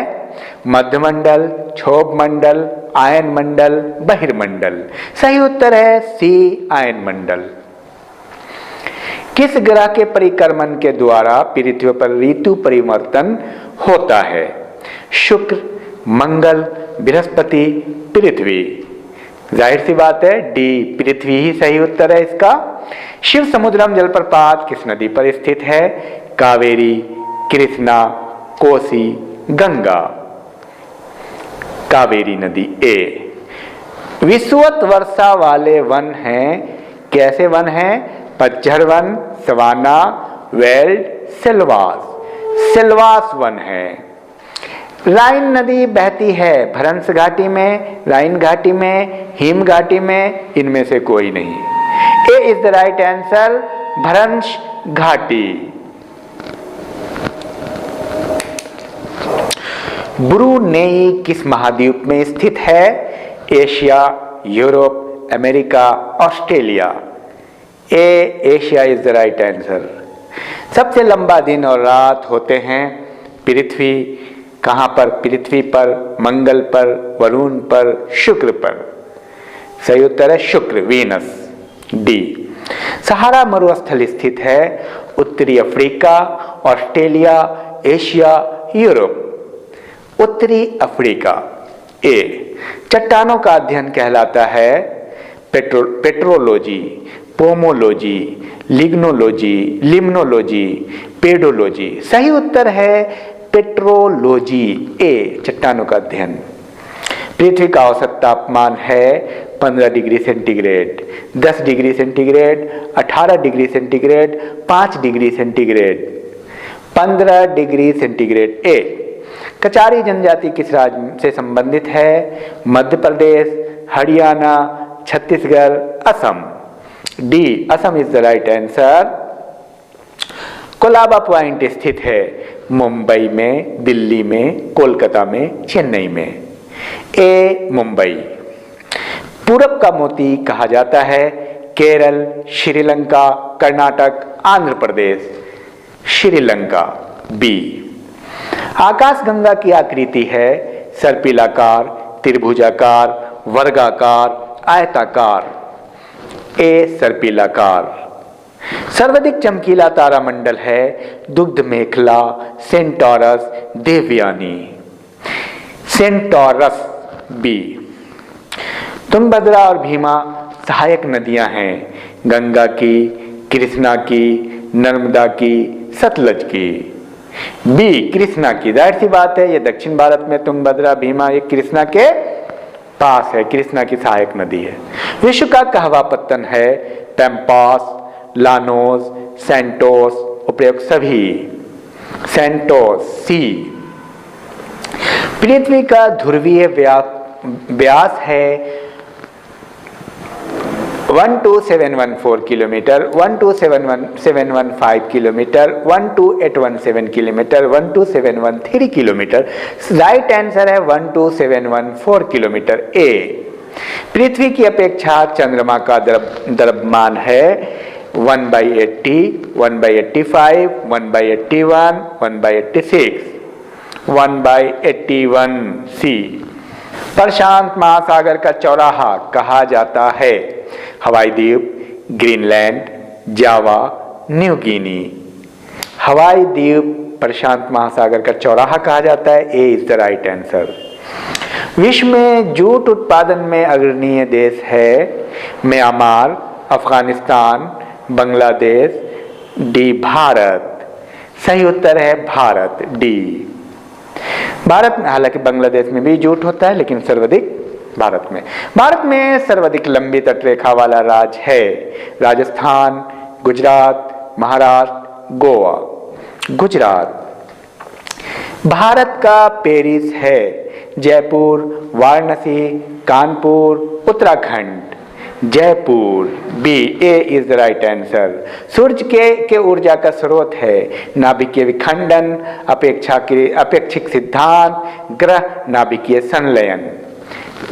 मध्यमंडल, क्षोभ मंडल, आयन मंडल, बहिर्मंडल। सही उत्तर है सी, आयन मंडल। किस ग्रह के परिक्रमण के द्वारा पृथ्वी पर ऋतु परिवर्तन होता है? शुक्र, मंगल, बृहस्पति, पृथ्वी। जाहिर सी बात है डी, पृथ्वी ही सही उत्तर है इसका। शिव समुद्रम जलप्रपात किस नदी पर स्थित है? कावेरी, कृष्णा, कोसी, गंगा। कावेरी नदी ए। विषुवत वर्षा वाले वन हैं, कैसे वन हैं? पतझड़ वन, सवाना, वेल्ड, सिलवास। सिलवास वन है। राइन नदी बहती है भ्रंश घाटी में, राइन घाटी में, हिम घाटी में, इनमें से कोई नहीं। ए इज द राइट आंसर, भ्रंश घाटी। ब्रुनेई किस महाद्वीप में स्थित है? Asia, Europe, America, Australia. A, Asia is the right answer. सबसे लंबा दिन और रात होते हैं पृथ्वी, कहां पर? पृथ्वी पर, मंगल पर, वरुण पर, शुक्र पर। सही उत्तर है शुक्र, वीनस, डी। सहारा मरुस्थल स्थित है उत्तरी अफ्रीका, ऑस्ट्रेलिया, एशिया, यूरोप। उत्तरी अफ्रीका। ए। चट्टानों का अध्ययन कहलाता है पेट्रोलॉजी, पोमोलॉजी, लिग्नोलॉजी, लिम्नोलॉजी, पेडोलॉजी। सही उत्तर है पेट्रोलॉजी, ए, चट्टानों का अध्ययन। पृथ्वी का औसत तापमान है 15 degree centigrade, 10 degree centigrade, 18 degree centigrade, 5 degree centigrade. 15 degree centigrade. A. Kachari जनजाति किस राज्य से संबंधित है? Madhya Pradesh, Haryana, Chhattisgarh, Assam. D, Assam is the right answer. Colaba point स्थित है मुंबई में, दिल्ली में, कोलकाता में, चेन्नई में। ए, मुंबई। पूरब का मोती कहा जाता है? केरल, श्रीलंका, कर्नाटक, आंध्र प्रदेश। श्रीलंका, बी। आकाशगंगा की आकृति है सर्पिलाकार, त्रिभुजाकार, वर्गाकार, आयताकार। ए, सर्पिलाकार। सर्वाधिक चमकीला तारामंडल है दुग्ध मेखला, Centaurus, Devayani. Centaurus, B. Tungabhadra और भीमा सहायक नदियां हैं गंगा की, कृष्णा की, नर्मदा की, सतलज की। बी, कृष्णा की। जाहिर सी बात है ये दक्षिण भारत में तुंगभद्रा, भीमा ये कृष्णा के पास है, कृष्णा की सहायक नदी है। विश्व का कहवा पत्तन है? पैम्पास, लानोस, सैंटोस, उपयुक्त सभी। सैंटोस, सी। पृथ्वी का ध्रुवीय व्यास है 12714 kilometre, 12715 kilometre, 12817 kilometre, 12713 kilometre. Right answer है 12714 किलोमीटर, ए। पृथ्वी की अपेक्षा चंद्रमा का द्रव्यमान है 1/80, 1/85, 1/81, 1/86, 1/81, सी। प्रशांत महासागर का चौराहा कहा जाता है? हवाई द्वीप, ग्रीनलैंड, जावा, न्यू गिनी। हवाई द्वीप प्रशांत महासागर का चौराहा कहा जाता है। ए इज द राइट आंसर। विश्व में जूट उत्पादन में अग्रणीय देश है? Myanmar, Afghanistan, Bangladesh, D, Bharat. सही उत्तर है भारत, डी। भारत में, हालांकि बांग्लादेश में भी जूट होता है लेकिन सर्वाधिक भारत में। भारत में सर्वाधिक लंबी तटरेखा वाला राज्य है राजस्थान, गुजरात, महाराष्ट्र, गोवा। गुजरात। भारत का पेरिस है Jaipur, Varanasi, Kanpur, Uttarakhand. Jaipur, B, A is the right answer. सूर्य के ऊर्जा का स्रोत है नाभिकीय विखंडन, अपेक्षिक सिद्धांत, ग्रह नाभिकीय संलयन,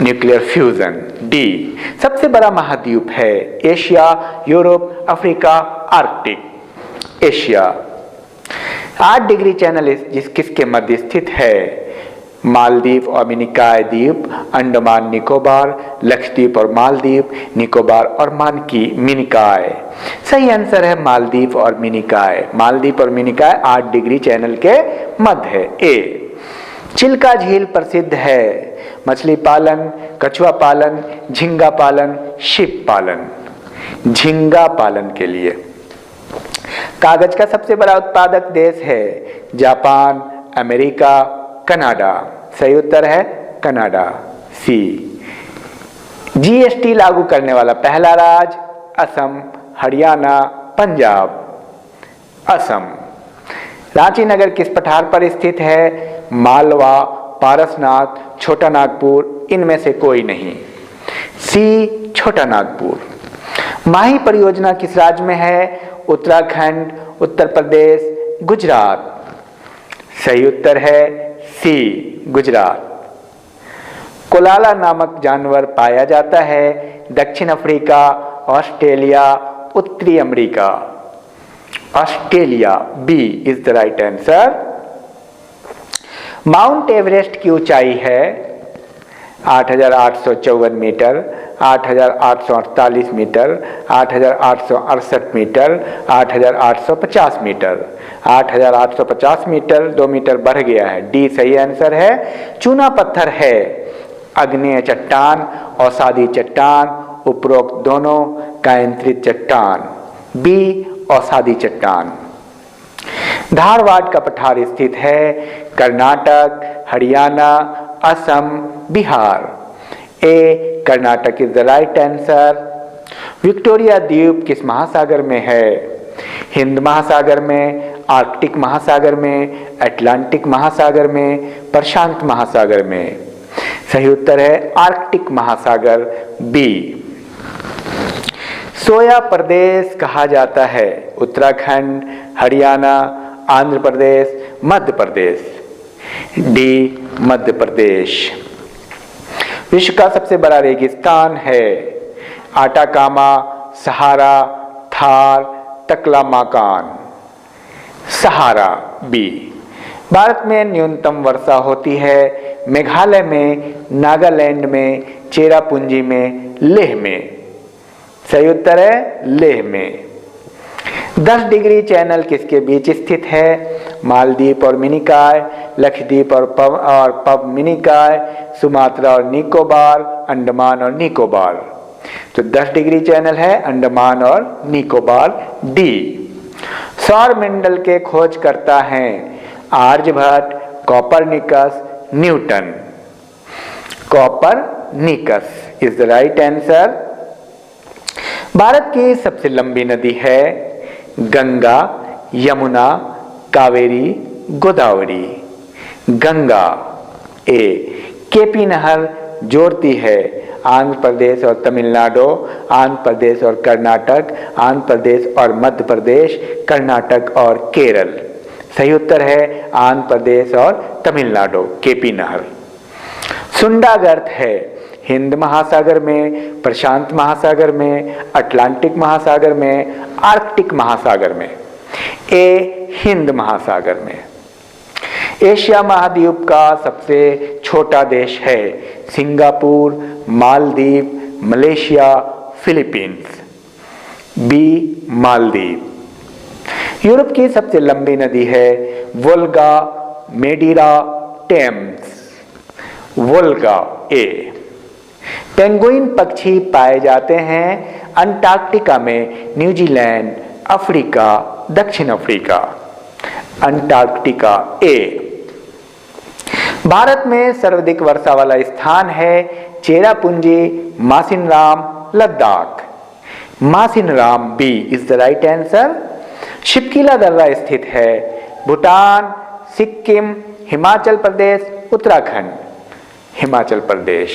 न्यूक्लियर फ्यूजन। डी, सबसे बड़ा महाद्वीप है Asia, Europe, Africa, Arctic. Asia. 8 degree channel किसके मध्य स्थित है? मालदीव और मिनिकॉय द्वीप, अंडमान निकोबार, लक्षद्वीप और मालदीव, निकोबार और मिनिकॉय। सही आंसर है मालदीव और मिनिकॉय। मालदीव और मिनिकॉय 8 डिग्री चैनल के मध्य है। ए, चिल्का झील प्रसिद्ध है मछली पालन, कछुआ पालन, झींगा पालन, शिप पालन। झींगा पालन के लिए। कागज का सबसे बड़ा उत्पादक देश है जापान, अमेरिका, कनाडा। सही उत्तर है कनाडा, सी। जीएसटी लागू करने वाला पहला राज्य असम, हरियाणा, पंजाब। असम। रांची नगर किस पठार पर स्थित है? मालवा, पारसनाथ, छोटा नागपुर, इनमें से कोई नहीं। सी, छोटा नागपुर। माही परियोजना किस राज्य में है? उत्तराखंड, उत्तर प्रदेश, गुजरात। सही उत्तर है सी, गुजरात। कोलाला नामक जानवर पाया जाता है दक्षिण अफ्रीका, ऑस्ट्रेलिया, उत्तरी America. Australia, B is the right answer. Mount Everest की ऊंचाई है 8,854 metre, 8,848 metre, 8,868 metre, 8,850 metre. 8,850 metre, 2 metre बढ़ गया है। डी सही आंसर है। चूना पत्थर है आग्नेय चट्टान, औसादी चट्टान, उपरोक्त दोनों, कायंत्रित चट्टान। बी, औसादी चट्टान। धारवाड़ का पठार स्थित है Karnataka, Haryana, Assam, Bihar. A, Karnataka is the right answer. Victoria द्वीप किस महासागर में है? हिंद महासागर में, आर्कटिक महासागर में, अटलांटिक महासागर में, प्रशांत महासागर में। सही उत्तर है आर्कटिक महासागर, बी। सोया प्रदेश कहा जाता है उत्तराखंड, हरियाणा, आंध्र प्रदेश, मध्य प्रदेश। डी, मध्य प्रदेश। विश्व का सबसे बड़ा रेगिस्तान है आटाकामा, सहारा, थार, तकलामाकान। सहारा, बी। भारत में न्यूनतम वर्षा होती है मेघालय में, नागालैंड में, चेरापूंजी में, लेह में। सही उत्तर है लेह में। 10 डिग्री चैनल किसके बीच स्थित है? मालदीव और मिनिकॉय, लक्षद्वीप और पव मिनिकॉय, सुमात्रा और निकोबार, अंडमान और निकोबार। तो 10 डिग्री चैनल है अंडमान और निकोबार, डी। सौर मंडल के खोज करता है Aryabhatta, Copernicus, Newton. Copernicus is the right answer. Bharat की सबसे लंबी नदी है गंगा, यमुना, कावेरी, गोदावरी। गंगा। ए, केपी नहर जोड़ती है आंध्र प्रदेश और तमिलनाडु, आंध्र प्रदेश और कर्नाटक, आंध्र प्रदेश और मध्य प्रदेश, कर्नाटक और केरल। सही उत्तर है आंध्र प्रदेश और तमिलनाडु, केपी नहर। सुंडा गर्त है हिंद महासागर में, प्रशांत महासागर में, अटलांटिक महासागर में, आर्कटिक महासागर में। ए, हिंद महासागर में। एशिया महाद्वीप का सबसे छोटा देश है Singapore, Maldives, Malaysia, Philippines. B, Maldives. Europe की सबसे लंबी नदी है Volga, Madeira, Thames. Volga, A. Penguin पक्षी पाए जाते हैं अंटार्कटिका में, न्यूजीलैंड, अफ्रीका, दक्षिण अफ्रीका। Antarctica, A. भारत में सर्वाधिक वर्षा वाला स्थान है Cherrapunji, Mawsynram, Ladakh. Mawsynram, B is the right answer. Shipki La दर्रा स्थित है भूटान, सिक्किम, हिमाचल प्रदेश, उत्तराखंड। हिमाचल प्रदेश।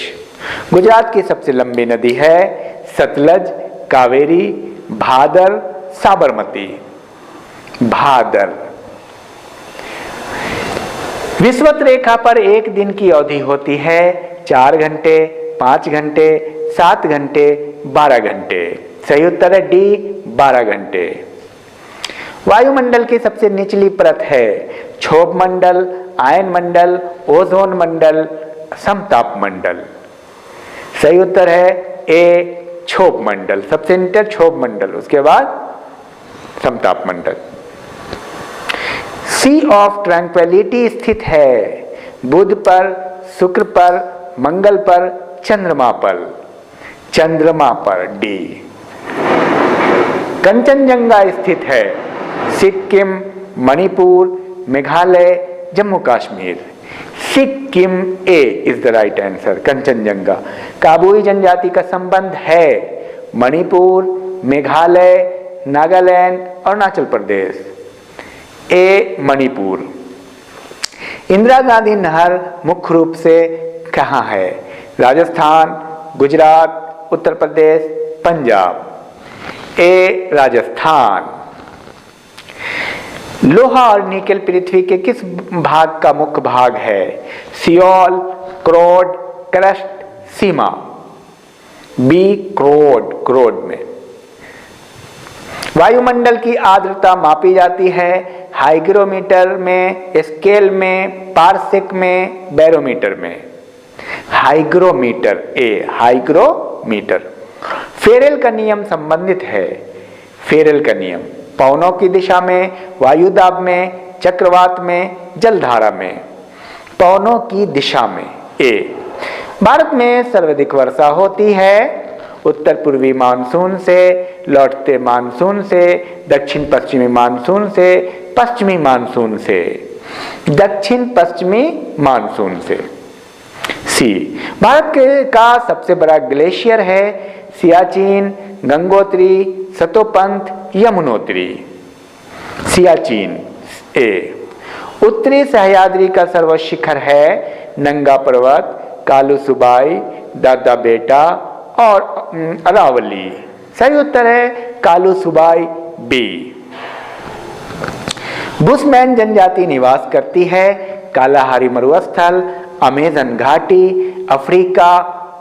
गुजरात की सबसे लंबी नदी है सतलज, कावेरी, भादर, साबरमती। भादर। विषुवत रेखा पर एक दिन की अवधि होती है 4 घंटे, 5 घंटे, 7 घंटे, 12 घंटे। सही उत्तर है डी, 12 घंटे। वायुमंडल की सबसे निचली परत है क्षोभ मंडल, आयन मंडल, ओजोन मंडल, समताप मंडल। सही उत्तर है ए, क्षोभ मंडल। सबसे नीचे क्षोभ मंडल, उसके बाद समताप मंडल। सी ऑफ ट्रैंक्विलिटी स्थित है बुध पर, शुक्र पर, मंगल पर, चंद्रमा पर। चंद्रमा पर, डी। कंचनजंगा स्थित है Sikkim, Manipur, Meghalaya, Jammu Kashmir. Sikkim A is the right answer. Kanchenjunga. Kabui जनजाति का संबंध है मणिपुर, मेघालय, नागालैंड, अरुणाचल प्रदेश। ए, मणिपुर। इंदिरा गांधी नहर मुख्य रूप से कहाँ है? राजस्थान, गुजरात, उत्तर प्रदेश, पंजाब। ए, राजस्थान। लोहा और निकेल पृथ्वी के किस भाग का मुख्य भाग है? सियोल, क्रोड, क्रस्ट, सीमा। बी, क्रोड। क्रोड में। वायुमंडल की आर्द्रता मापी जाती है हाइग्रोमीटर में, स्केल में, पारसेक में, बैरोमीटर में। हाइग्रोमीटर। ए, हाइग्रोमीटर। फेरेल का नियम संबंधित है। फेरेल का नियम पवनों की दिशा में, वायुदाब में, चक्रवात में, जलधारा में। पवनों की दिशा में। ए। भारत में सर्वाधिक वर्षा होती है उत्तर पूर्वी मानसून से, लौटते मानसून से, दक्षिण पश्चिमी मानसून से, पश्चिमी मानसून से। दक्षिण पश्चिमी मानसून से। सी। भारत का सबसे बड़ा ग्लेशियर है सियाचिन, गंगोत्री, सतोपंथ, यमुनोत्री। सियाचिन। ए। उत्तरी सह्याद्री का सर्वोच्च शिखर है नंगा पर्वत, कालू सुबाई, दादा बेटा और अरावली। सही उत्तर है कालू सुबाई, बी। बुशमैन जनजाति निवास करती है कालाहारी मरुस्थल, अमेजन घाटी, अफ्रीका,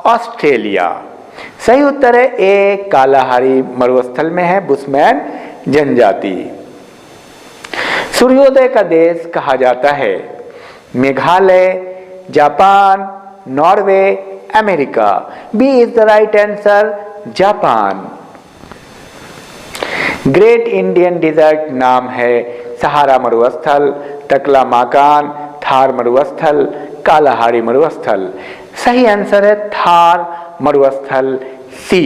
ऑस्ट्रेलिया। सही उत्तर है ए, कालाहारी मरुस्थल में है बुशमैन जनजाति। सूर्योदय का देश कहा जाता है Meghalaya, Japan, Norway, America. B is the right answer, Japan. Great Indian desert नाम है सहारा मरुस्थल, तकलामाकान, थार मरुस्थल, कालाहारी मरुस्थल। सही आंसर है थार मरुस्थल, सी।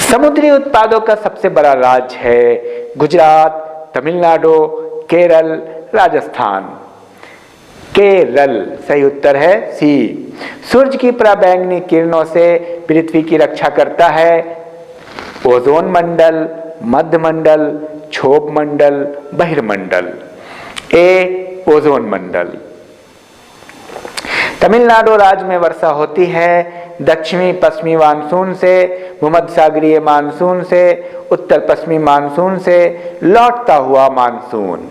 समुद्री उत्पादों का सबसे बड़ा राज्य है गुजरात, तमिलनाडु, केरल, राजस्थान। केरल। सही उत्तर है सी। सूर्य की पराबैंगनी किरणों से पृथ्वी की रक्षा करता है ओजोन मंडल, मध्य मंडल, क्षोभ मंडल, बहिर्मंडल। ए, ओजोन मंडल। तमिलनाडु राज्य में वर्षा होती है दक्षिणी पश्चिमी मानसून से, भूमध्यसागरीय मानसून से, उत्तर पश्चिमी मानसून से, लौटता हुआ मानसून।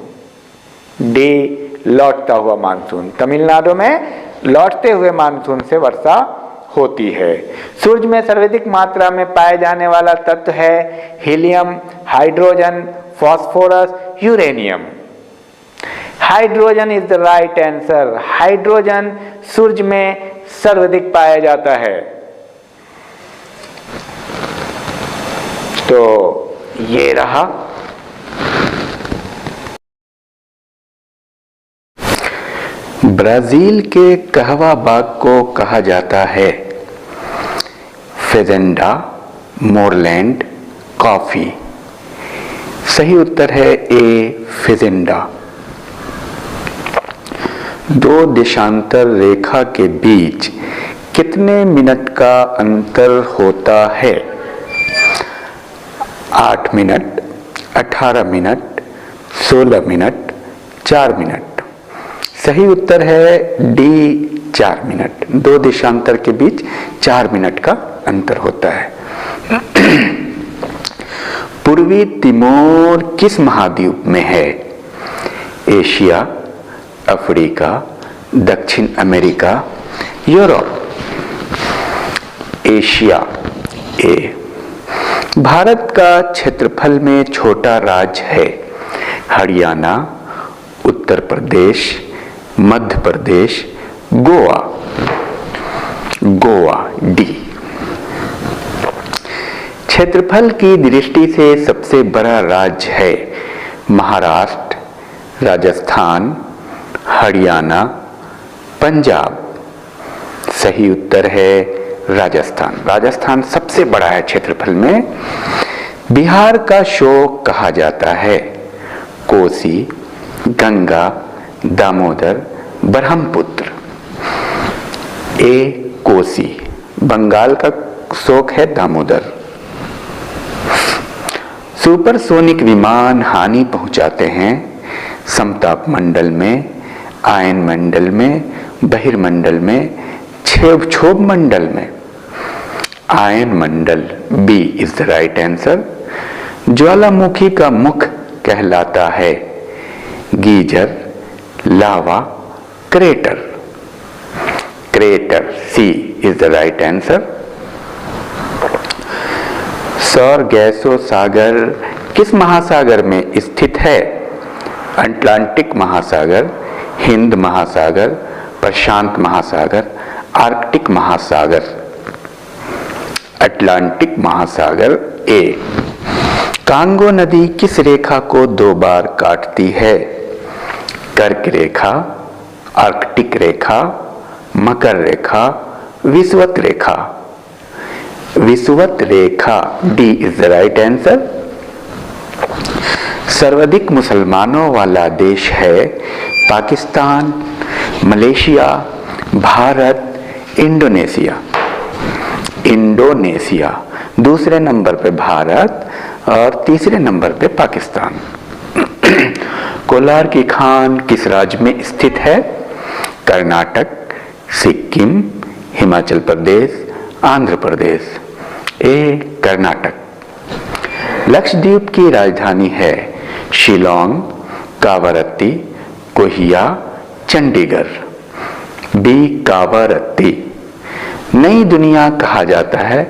डी, लौटता हुआ मानसून। तमिलनाडु में लौटते हुए मानसून से वर्षा होती है। सूर्य में सर्वाधिक मात्रा में पाए जाने वाला तत्व है helium, hydrogen, phosphorus, uranium. Hydrogen is the right answer. Hydrogen सूर्य में सर्वाधिक पाया जाता है। तो ये रहा ब्राजील के कहवा बाग को कहा जाता है फेजेंडा, मोरलैंड, कॉफी। सही उत्तर है ए, फेजेंडा। दो देशांतर रेखा के बीच कितने मिनट का अंतर होता है? 8 मिनट, 18 मिनट, 16 मिनट, 4 मिनट। सही उत्तर है डी, 4 मिनट। दो देशांतर के बीच 4 मिनट का अंतर होता है। पूर्वी तिमोर किस महाद्वीप में है? एशिया, अफ्रीका, दक्षिण अमेरिका, यूरोप। एशिया ए। भारत का क्षेत्रफल में छोटा राज्य है हरियाणा, उत्तर प्रदेश, मध्य प्रदेश, गोवा। गोवा डी। क्षेत्रफल की दृष्टि से सबसे बड़ा राज्य है महाराष्ट्र, राजस्थान, हरियाणा, पंजाब। सही उत्तर है राजस्थान। राजस्थान सबसे बड़ा है क्षेत्रफल में। बिहार का शोक कहा जाता है कोसी, गंगा, दामोदर, ब्रह्मपुत्र। ए कोसी। बंगाल का शोक है दामोदर। सुपरसोनिक विमान हानि पहुंचाते हैं समताप मंडल में, आयन मंडल में, बहिर्मंडल में, क्षोभ मंडल में। आयन मंडल B is the right answer. ज्वालामुखी का मुख कहलाता है geyser, lava, crater. Crater C is the right answer. सौर गैसों सागर किस महासागर में स्थित है? अटलांटिक महासागर, हिंद महासागर, प्रशांत महासागर, आर्कटिक महासागर। अटलांटिक महासागर ए। कांगो नदी किस रेखा को 2 बार काटती है? कर्क रेखा, आर्कटिक रेखा, मकर रेखा, विषुवत रेखा। विषुवत रेखा D is the right answer. सर्वाधिक मुसलमानों वाला देश है Pakistan, Malaysia, Bharat, Indonesia. Indonesia. दूसरे नंबर पे भारत और तीसरे नंबर पे पाकिस्तान। कोलार की खान किस राज्य में स्थित है? कर्नाटक, सिक्किम, हिमाचल प्रदेश, आंध्र प्रदेश। ए कर्नाटक। लक्षद्वीप की राजधानी है शिलोंग, कावारत्ती, कोहिया, चंडीगढ़। बी कावारत्ती। नई दुनिया कहा जाता है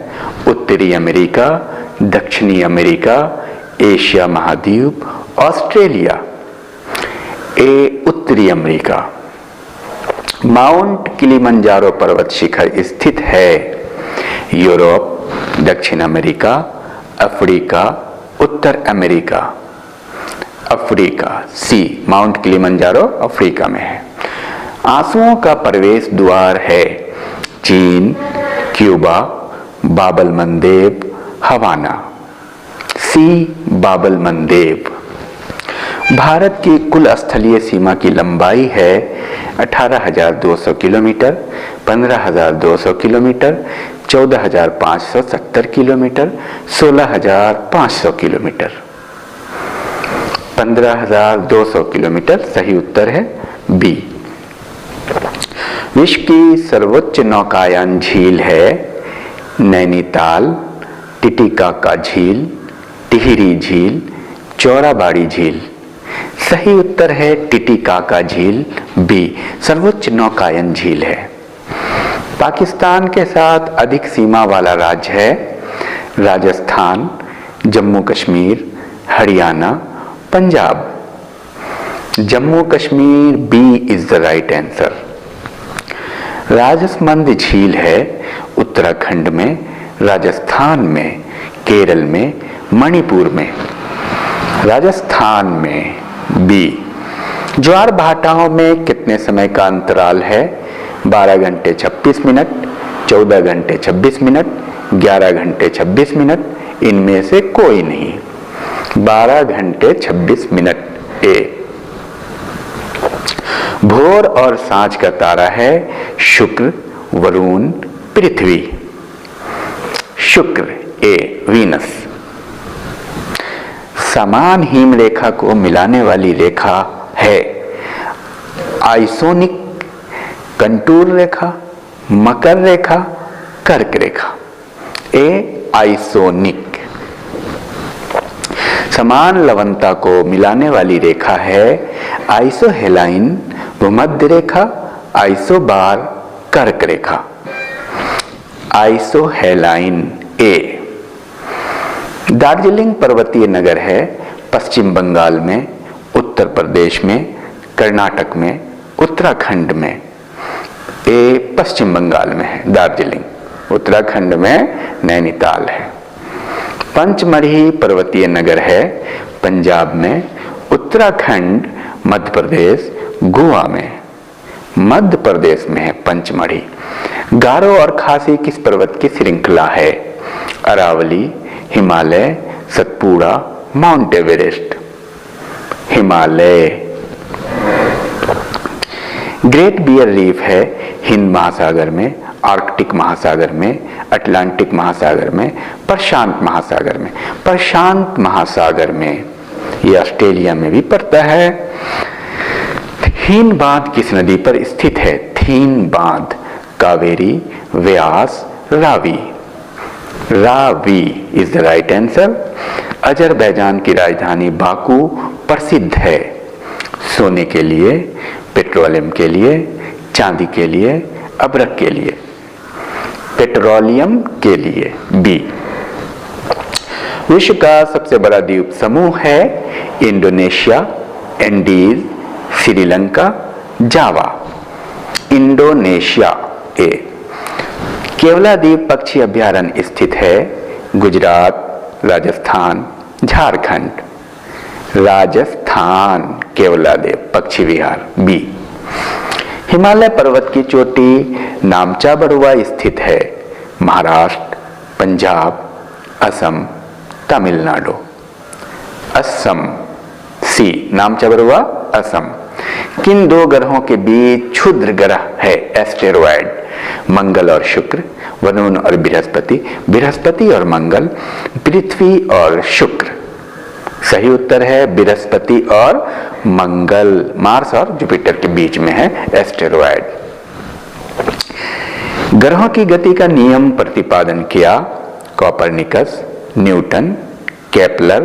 उत्तरी अमेरिका, दक्षिणी अमेरिका, एशिया महाद्वीप, ऑस्ट्रेलिया। ए उत्तरी अमेरिका। माउंट किलिमंजारो पर्वत शिखर स्थित है यूरोप, दक्षिण अमेरिका, अफ्रीका, उत्तर America. Africa C. Mount Kilimanjaro Africa में है। आंसुओं का प्रवेश द्वार है चीन, क्यूबा, बाबल मंदेब, हवाना। सी बाबल मंदेब। भारत की कुल स्थलीय सीमा की लंबाई है 18,200 kilometre, 15,200 kilometre, 14,570 kilometre, 16,500 kilometre. 15,200 kilometre सही उत्तर है बी। विश्व की सर्वोच्च नौकायन झील है नैनीताल, टिटिकाका झील, टिहरी झील, चौराबाड़ी झील। सही उत्तर है टिटिकाका झील बी, सर्वोच्च नौकायन झील है। पाकिस्तान के साथ अधिक सीमा वाला राज्य है Rajasthan, Jammu Kashmir, Haryana, Punjab. Jammu Kashmir B is the right answer. Rajsamand झील है उत्तराखंड में, राजस्थान में, केरल में, मणिपुर में। राजस्थान में बी। ज्वार भाटाओं में कितने समय का अंतराल है? 12 घंटे 26 मिनट, 14 घंटे 26 मिनट, 11 घंटे 26 मिनट। इनमें से कोई नहीं। 12 घंटे 26 मिनट ए। भोर और सांझ का तारा है शुक्र, वरुण, पृथ्वी। शुक्र ए वीनस। समान हिम रेखा को मिलाने वाली रेखा है आइसोनिक, कंटूर रेखा, मकर रेखा, कर्क रेखा। ए आइसोनिक। समान लवणता को मिलाने वाली रेखा है आइसोहेलाइन, भूमध्य रेखा, आइसोबार, कर्क रेखा। आइसोहेलाइन ए। दार्जिलिंग पर्वतीय नगर है पश्चिम बंगाल में, उत्तर प्रदेश में, कर्नाटक में, उत्तराखंड में। ए पश्चिम बंगाल में है दार्जिलिंग, उत्तराखंड में नैनीताल है। पंचमढ़ी पर्वतीय नगर है पंजाब में, उत्तराखंड, मध्य प्रदेश, गोवा में। मध्य प्रदेश में है पंचमढ़ी। गारो और खासी किस पर्वत की श्रृंखला है? Aravalli, Himalaya, Satpura, Mount Everest. Himalaya. Great Barrier Reef है हिंद महासागर में, आर्कटिक महासागर में, अटलांटिक महासागर में, प्रशांत महासागर में। प्रशांत महासागर में, यह ऑस्ट्रेलिया में भी पड़ता है। थीन बांध किस नदी पर स्थित है? थीन बांध, Kaveri, Vyas, Ravi. Ravi is the right answer. Azerbaijan की राजधानी बाकू प्रसिद्ध है सोने के लिए, पेट्रोलियम के लिए, चांदी के लिए, अबरक के लिए। पेट्रोलियम के लिए बी। विश्व का सबसे बड़ा द्वीप समूह है इंडोनेशिया, एंडीज, श्रीलंका, जावा। इंडोनेशिया ए। केवला द्वीप पक्षी अभ्यारण्य स्थित है गुजरात, राजस्थान, झारखंड। राजस्थान केवला द्वीप पक्षी विहार बी। हिमालय पर्वत की चोटी नामचा बरुआ स्थित है महाराष्ट्र, पंजाब, असम, तमिलनाडु। असम सी। नामचा बरुआ असम। किन दो ग्रहों के बीच क्षुद्र ग्रह है एस्टेरॉयड? मंगल और शुक्र, वरुण और बृहस्पति, बृहस्पति और मंगल, पृथ्वी और शुक्र। सही उत्तर है बृहस्पति और मंगल। मार्स और जुपिटर के बीच में है एस्टेरॉयड। ग्रहों की गति का नियम प्रतिपादन किया Copernicus, Newton, Kepler,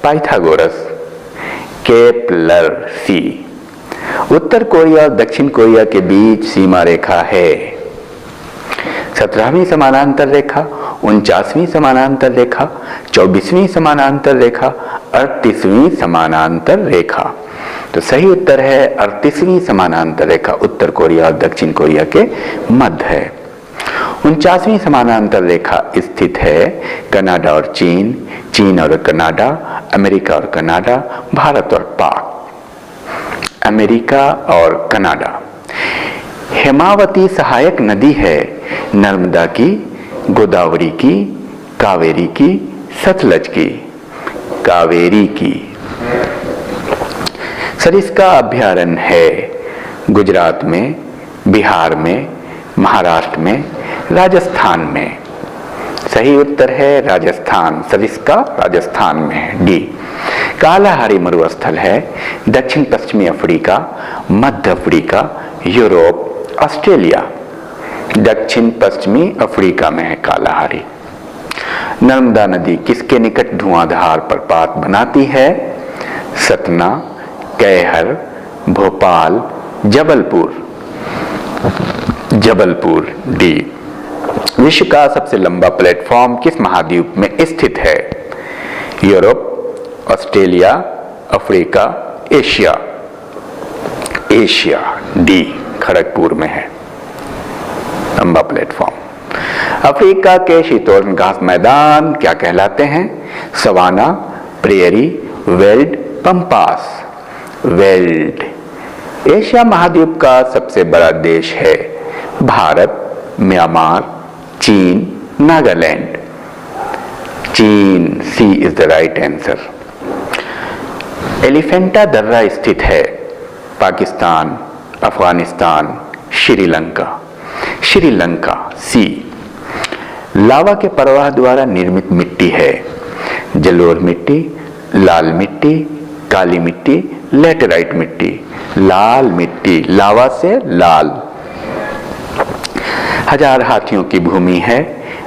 Pythagoras. Kepler C. उत्तर कोरिया और दक्षिण कोरिया के बीच सीमा रेखा है 17वीं समानांतर रेखा, 49वीं समानांतर रेखा, 24वीं समानांतर रेखा, 38वीं समानांतर रेखा। तो सही उत्तर है 38वीं समानांतर रेखा उत्तर कोरिया और दक्षिण कोरिया के मध्य है। 49वीं समानांतर रेखा स्थित है कनाडा और चीन, चीन और कनाडा, अमेरिका और कनाडा, भारत और पाक। अमेरिका और कनाडा। हेमावती सहायक नदी है नर्मदा की, गोदावरी की, कावेरी की, सतलज की। कावेरी की। सरिस्का अभयारण्य है गुजरात में, बिहार में, महाराष्ट्र में, राजस्थान में। सही उत्तर है राजस्थान। सरिस्का राजस्थान में है डी। कालाहारी मरुस्थल है दक्षिण पश्चिमी अफ्रीका, मध्य अफ्रीका, यूरोप, ऑस्ट्रेलिया। दक्षिण पश्चिमी अफ्रीका में है कालाहारी। नर्मदा नदी किसके निकट धुआंधार प्रपात बनाती है? सतना, कैहर, भोपाल, जबलपुर। जबलपुर डी। विश्व का सबसे लंबा प्लेटफॉर्म किस महाद्वीप में स्थित है? Europe, Australia, Africa, Asia. Asia D. Kharagpur में है लंबा प्लेटफॉर्म। अफ्रीका के शीतोष्ण घास मैदान क्या कहलाते हैं? Savanna, prairie, veld, pampas. Veld. Asia महाद्वीप का सबसे बड़ा देश है भारत, म्यांमार, चीन, नागालैंड। चीन C is the right answer. Elephanta दर्रा स्थित है पाकिस्तान, अफगानिस्तान, श्रीलंका। श्रीलंका सी। लावा के प्रवाह द्वारा निर्मित मिट्टी है जलोढ़ मिट्टी, लाल मिट्टी, काली मिट्टी, लेटेराइट मिट्टी। लाल मिट्टी, लावा से लाल। 1000 हाथियों की भूमि है,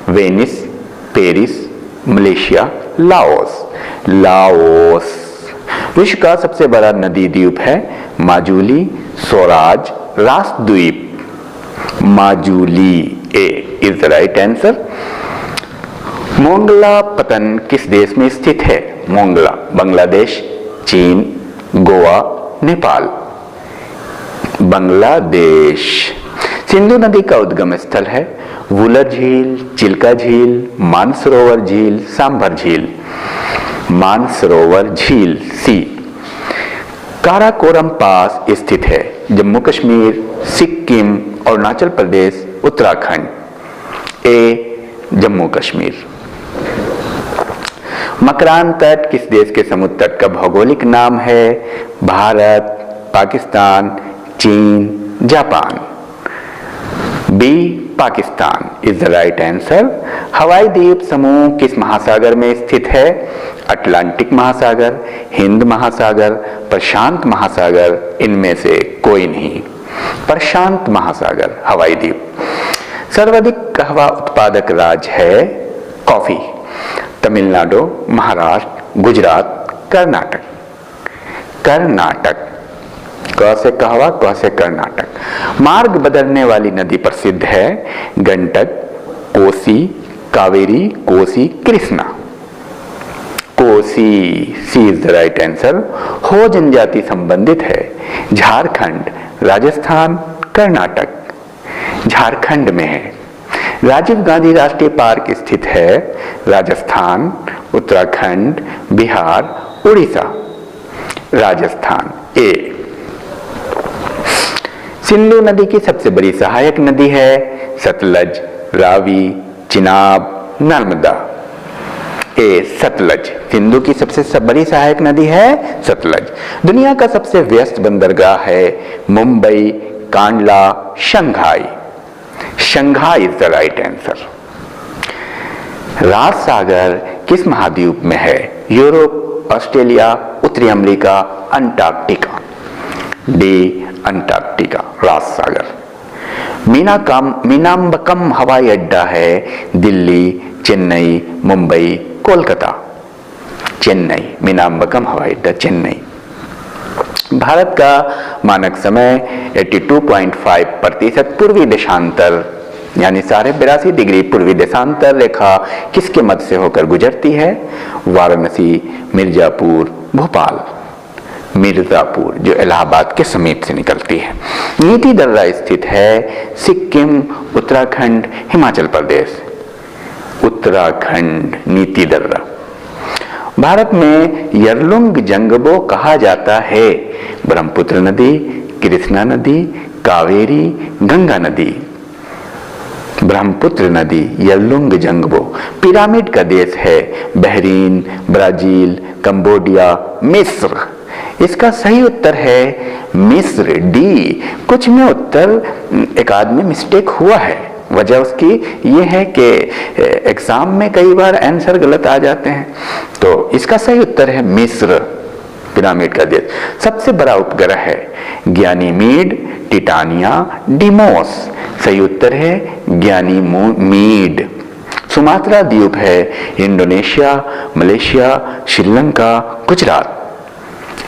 Venice, Paris, Malaysia, Laos. Laos. विश्व का सबसे बड़ा नदी द्वीप है माजुली, स्वराज, राष्ट्रद्वीप। Majuli A is the right answer. Mongla पतन किस देश में स्थित है? मोंगला, बांग्लादेश, चीन, गोवा, नेपाल। बांग्लादेश। सिंधु नदी का उद्गम स्थल है वुलर झील, चिल्का झील, मानसरोवर झील, सांभर झील। मानसरोवर झील सी। काराकोरम पास स्थित है जम्मू कश्मीर, सिक्किम, अरुणाचल प्रदेश, उत्तराखंड। ए जम्मू कश्मीर। मकरान तट किस देश के समुद्र तट का भौगोलिक नाम है? Bharat, Pakistan, China, Japan. B Pakistan is the right answer. Hawaii द्वीप समूह किस महासागर में स्थित है? अटलांटिक महासागर, हिंद महासागर, प्रशांत महासागर। इनमें से कोई नहीं। प्रशांत महासागर हवाई द्वीप। सर्वाधिक कहवा उत्पादक राज्य है? कॉफी। तमिलनाडु, महाराष्ट्र, गुजरात, कर्नाटक। कर्नाटक। क से कहवा, क से कर्नाटक। मार्ग बदलने वाली नदी प्रसिद्ध है गंडक, कोसी, कावेरी, कोसी, कृष्णा। कोसी सी इज द राइट आंसर। हो जनजाति संबंधित है झारखंड, राजस्थान, कर्नाटक। झारखंड में है। राजीव गांधी राष्ट्रीय पार्क स्थित है राजस्थान, उत्तराखंड, बिहार, उड़ीसा। राजस्थान ए। सिंधु नदी की सबसे बड़ी सहायक नदी है सतलज, रावी, चिनाब, नर्मदा। ए सतलज। सिंधु की सबसे बड़ी सहायक नदी है सतलज। दुनिया का सबसे व्यस्त बंदरगाह है Mumbai, Kandla, Shanghai. Shanghai is the right answer. राज सागर किस महाद्वीप में है? यूरोप, ऑस्ट्रेलिया, उत्तरी अमेरिका, अंटार्कटिका। D Antarctica. राज सागर। मीनाम्बकम हवाई अड्डा है दिल्ली, चेन्नई, मुंबई, कोलकाता। चेन्नई। मीनाम्बकम हवाई अड्डा चेन्नई। भारत का मानक समय 82.5% पूर्वी देशांतर यानी 82.5 डिग्री पूर्वी देशांतर रेखा किसके मध्य से होकर गुजरती है? वाराणसी, मिर्जापुर, भोपाल। मिर्जापुर जो इलाहाबाद के समीप से निकलती है। नीति दर्रा स्थित है सिक्किम, उत्तराखंड, हिमाचल प्रदेश। उत्तराखंड। नीति दर्रा। भारत में यरलुंग जंगबो कहा जाता है? ब्रह्मपुत्र नदी, कृष्णा नदी, कावेरी, गंगा नदी। ब्रह्मपुत्र नदी, यरलुंग जंगबो। पिरामिड का देश है बहरीन, ब्राजील, कंबोडिया, मिस्र। इसका सही उत्तर है मिस्र। डी। कुछ में उत्तर एक आदमी मिस्टेक हुआ है। वजह उसकी ये है कि एग्जाम में कई बार आंसर गलत आ जाते हैं। तो इसका सही उत्तर है मिस्र, पिरामिड का देश। सबसे बड़ा उपग्रह है ज्ञानीमीड, टिटानिया, डिमोस। सही उत्तर है ज्ञानीमीड। सुमात्रा द्वीप है Indonesia, Malaysia, Sri Lanka, Gujarat.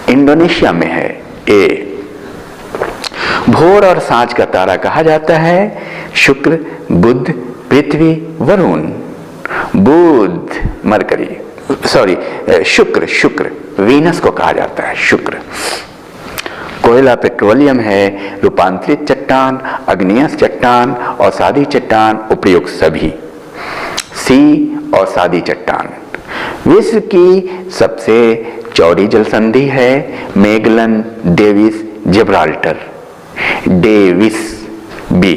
Indonesia में है। ए। भोर और सांझ का तारा कहा जाता है शुक्र, बुध, पृथ्वी, वरुण। बुध, मरकरी, सॉरी शुक्र। वीनस को कहा जाता है शुक्र। कोयला पेट्रोलियम है रूपांतरित चट्टान, अग्नेयस चट्टान, औषधि चट्टान, उपयुक्त सभी। सी औषधि चट्टान। विश्व की सबसे चौड़ी जलसंधि है Magellan Davis Gibraltar. Davis. B.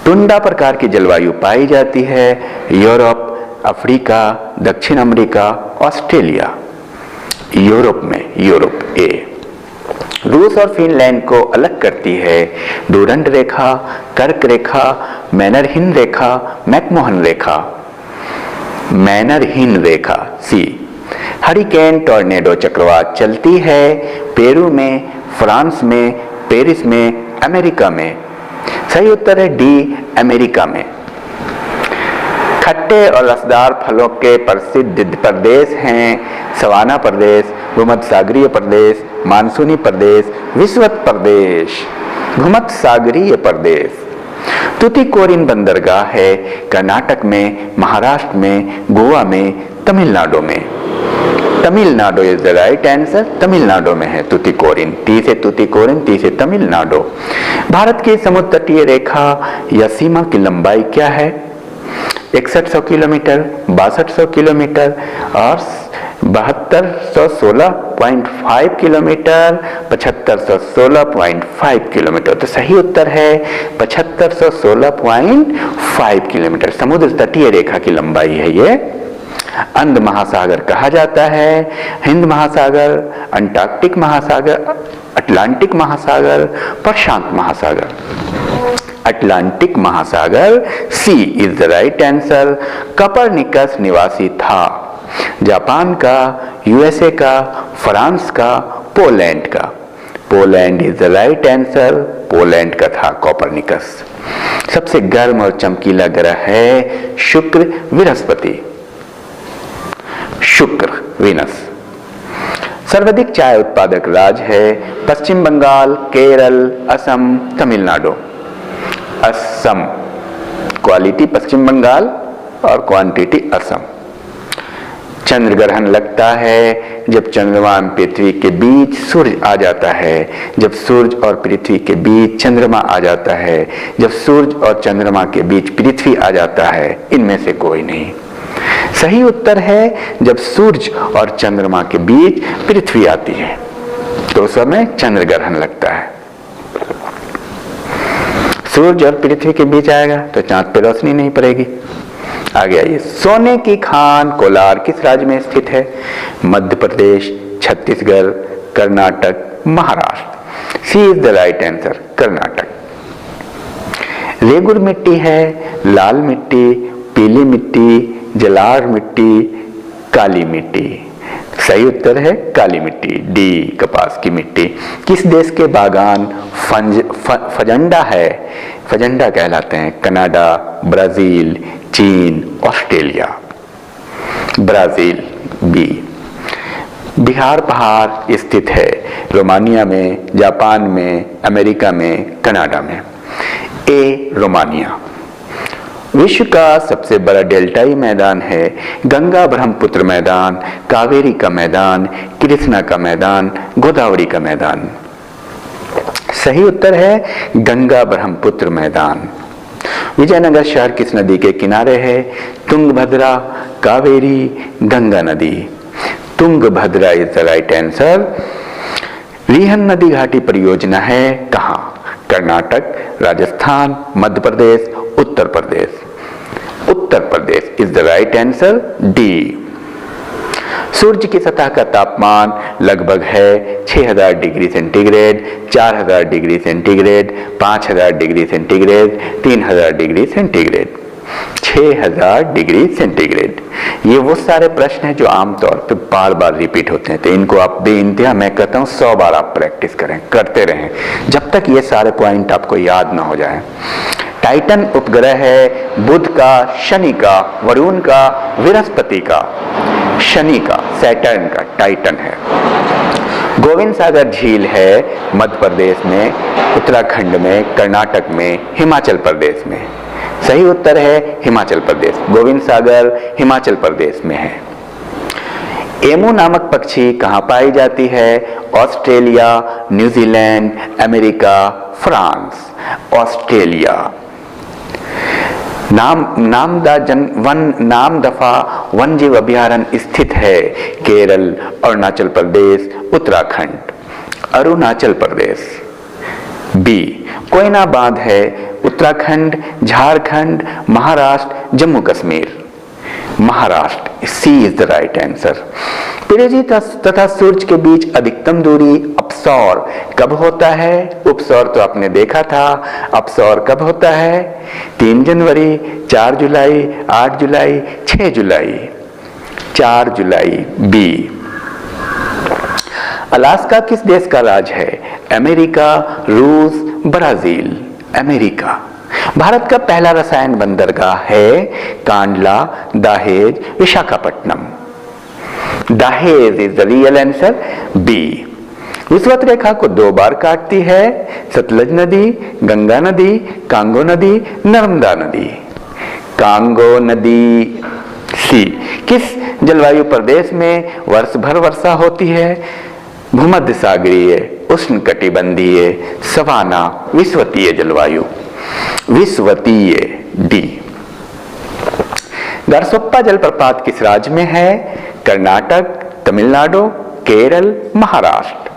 Tundra प्रकार की जलवायु पाई जाती है यूरोप, अफ्रीका, दक्षिण अमेरिका, ऑस्ट्रेलिया। यूरोप में। यूरोप। ए। रूस और फिनलैंड को अलग करती है डूरंड रेखा, कर्क रेखा, मैनरहिन रेखा, मैकमोहन रेखा। मैनरहिन रेखा। सी। हरिकेन टॉर्नेडो चक्रवात चलती है पेरू में, फ्रांस में, पेरिस में, अमेरिका में। सही उत्तर है डी, अमेरिका में। खट्टे और रसदार फलों के प्रसिद्ध प्रदेश हैं सवाना प्रदेश, भूमध्य सागरीय प्रदेश, मानसूनी प्रदेश, विषुवत प्रदेश। भूमध्य सागरीय प्रदेश। तुतीकोरिन बंदरगाह है कर्नाटक में, महाराष्ट्र में, गोवा में, तमिलनाडु में। Tamil Nadu is the right answer. Tamil Nadu में है तुतीकोरिन। टी से तुतीकोरिन, टी से तमिलनाडु। भारत की समुद्र तटीय रेखा या सीमा की लंबाई क्या है? 6100 किलोमीटर, 6200 किलोमीटर और 7216.5 किलोमीटर, 7516.5 किलोमीटर। तो सही उत्तर है 7516.5 किलोमीटर समुद्र तटीय रेखा की लंबाई है ये। अंध महासागर कहा जाता है हिंद महासागर, अंटार्कटिक महासागर, अटलांटिक महासागर, प्रशांत महासागर। अटलांटिक महासागर, C is the right answer. Copernicus निवासी था जापान का, यूएसए का, फ्रांस का, पोलैंड का। Poland is the right answer. Poland का था कोपरनिकस। सबसे गर्म और चमकीला ग्रह है शुक्र, बृहस्पति। शुक्र, वीनस। सर्वाधिक चाय उत्पादक राज्य है पश्चिम बंगाल, केरल, असम, तमिलनाडु। असम। क्वालिटी पश्चिम बंगाल और क्वांटिटी असम। चंद्र ग्रहण लगता है जब चंद्रमा और पृथ्वी के बीच सूर्य आ जाता है। जब सूर्य और पृथ्वी के बीच चंद्रमा आ जाता है। जब सूर्य और चंद्रमा के बीच पृथ्वी आ जाता है। इनमें से कोई नहीं। सही उत्तर है जब सूर्य और चंद्रमा के बीच पृथ्वी आती है तो उस समय चंद्र ग्रहण लगता है। सूर्य और पृथ्वी के बीच आएगा तो चांद पे रोशनी नहीं पड़ेगी। आगे आइए। सोने की खान कोलार किस राज्य में स्थित है? Madhya Pradesh, Chhattisgarh, Karnataka, Maharashtra. C is the right answer, Karnataka. Regur मिट्टी है लाल मिट्टी, पीली मिट्टी, जलाढ़ मिट्टी, काली मिट्टी। सही उत्तर है काली मिट्टी, डी, कपास की मिट्टी। किस देश के बागान फजंडा है? फजंडा कहलाते हैं कनाडा, ब्राजील, चीन, ऑस्ट्रेलिया। Brazil, B. बिहार पहाड़ स्थित है रोमानिया में, जापान में, अमेरिका में, कनाडा में। ए, रोमानिया। विश्व का सबसे बड़ा डेल्टाई मैदान है गंगा ब्रह्मपुत्र मैदान, कावेरी का मैदान, कृष्णा का मैदान, गोदावरी का मैदान। सही उत्तर है गंगा ब्रह्मपुत्र मैदान। विजयनगर शहर किस नदी के किनारे है? तुंगभद्रा, कावेरी, गंगा नदी। Tungabhadra is the right answer. Rihand नदी घाटी परियोजना है कहाँ? Karnataka, Rajasthan, Madhya Pradesh, Uttar Pradesh. Uttar Pradesh is the right answer, D. सूर्य की सतह का तापमान लगभग है 6000 degree centigrade, 4000 degree centigrade, 5000 degree centigrade, 3000 degree centigrade. 6000 degree centigrade. ये वो सारे प्रश्न हैं जो आमतौर पे बार बार रिपीट होते हैं, तो इनको आप बेइंतहा मैं कहता हूँ 100 बार आप प्रैक्टिस करें, करते रहें जब तक ये सारे पॉइंट आपको याद ना हो जाए। टाइटन उपग्रह है बुध का, शनि का, वरुण का, बृहस्पति का। शनि का, सैटर्न का टाइटन है। गोविंद सागर झील है मध्य प्रदेश में, उत्तराखंड में, कर्नाटक में, हिमाचल प्रदेश में। सही उत्तर है हिमाचल प्रदेश। गोविंद सागर हिमाचल प्रदेश में है। एमू नामक पक्षी कहाँ पाई जाती है? Australia, New Zealand, America, France. Australia. Namdapha one जीव अभयारण्य स्थित है केरल, अरुणाचल प्रदेश, उत्तराखंड। अरुणाचल प्रदेश, बी। कोयना बांध है Uttarakhand, Jharkhand, Maharashtra, Jammu Kashmir. Maharashtra, C is the right answer. पृथ्वी तथा सूर्य के बीच अधिकतम दूरी अपसौर कब होता है? उपसौर तो आपने देखा था। अपसौर कब होता है? 3 जनवरी, 4 जुलाई, 8 जुलाई, 6 जुलाई। 4 जुलाई, बी। अलास्का किस देश का राज्य है? अमेरिका, रूस, ब्राजील। अमेरिका। भारत का पहला रसायन बंदरगाह है Kandla, Dahej, Visakhapatnam. Dahej is the real answer, B. विषुवत रेखा को 2 बार काटती है सतलज नदी, गंगा नदी, कांगो नदी, नर्मदा नदी। कांगो नदी, सी। किस जलवायु प्रदेश में वर्ष भर वर्षा होती है? भूमध्य सागरीय, उष्णकटिबंधीय, सवाना, विषुवतीय जलवायु। विषुवतीय, डी। गरसोप्पा जलप्रपात किस राज्य में है? कर्नाटक, तमिलनाडु, केरल, महाराष्ट्र।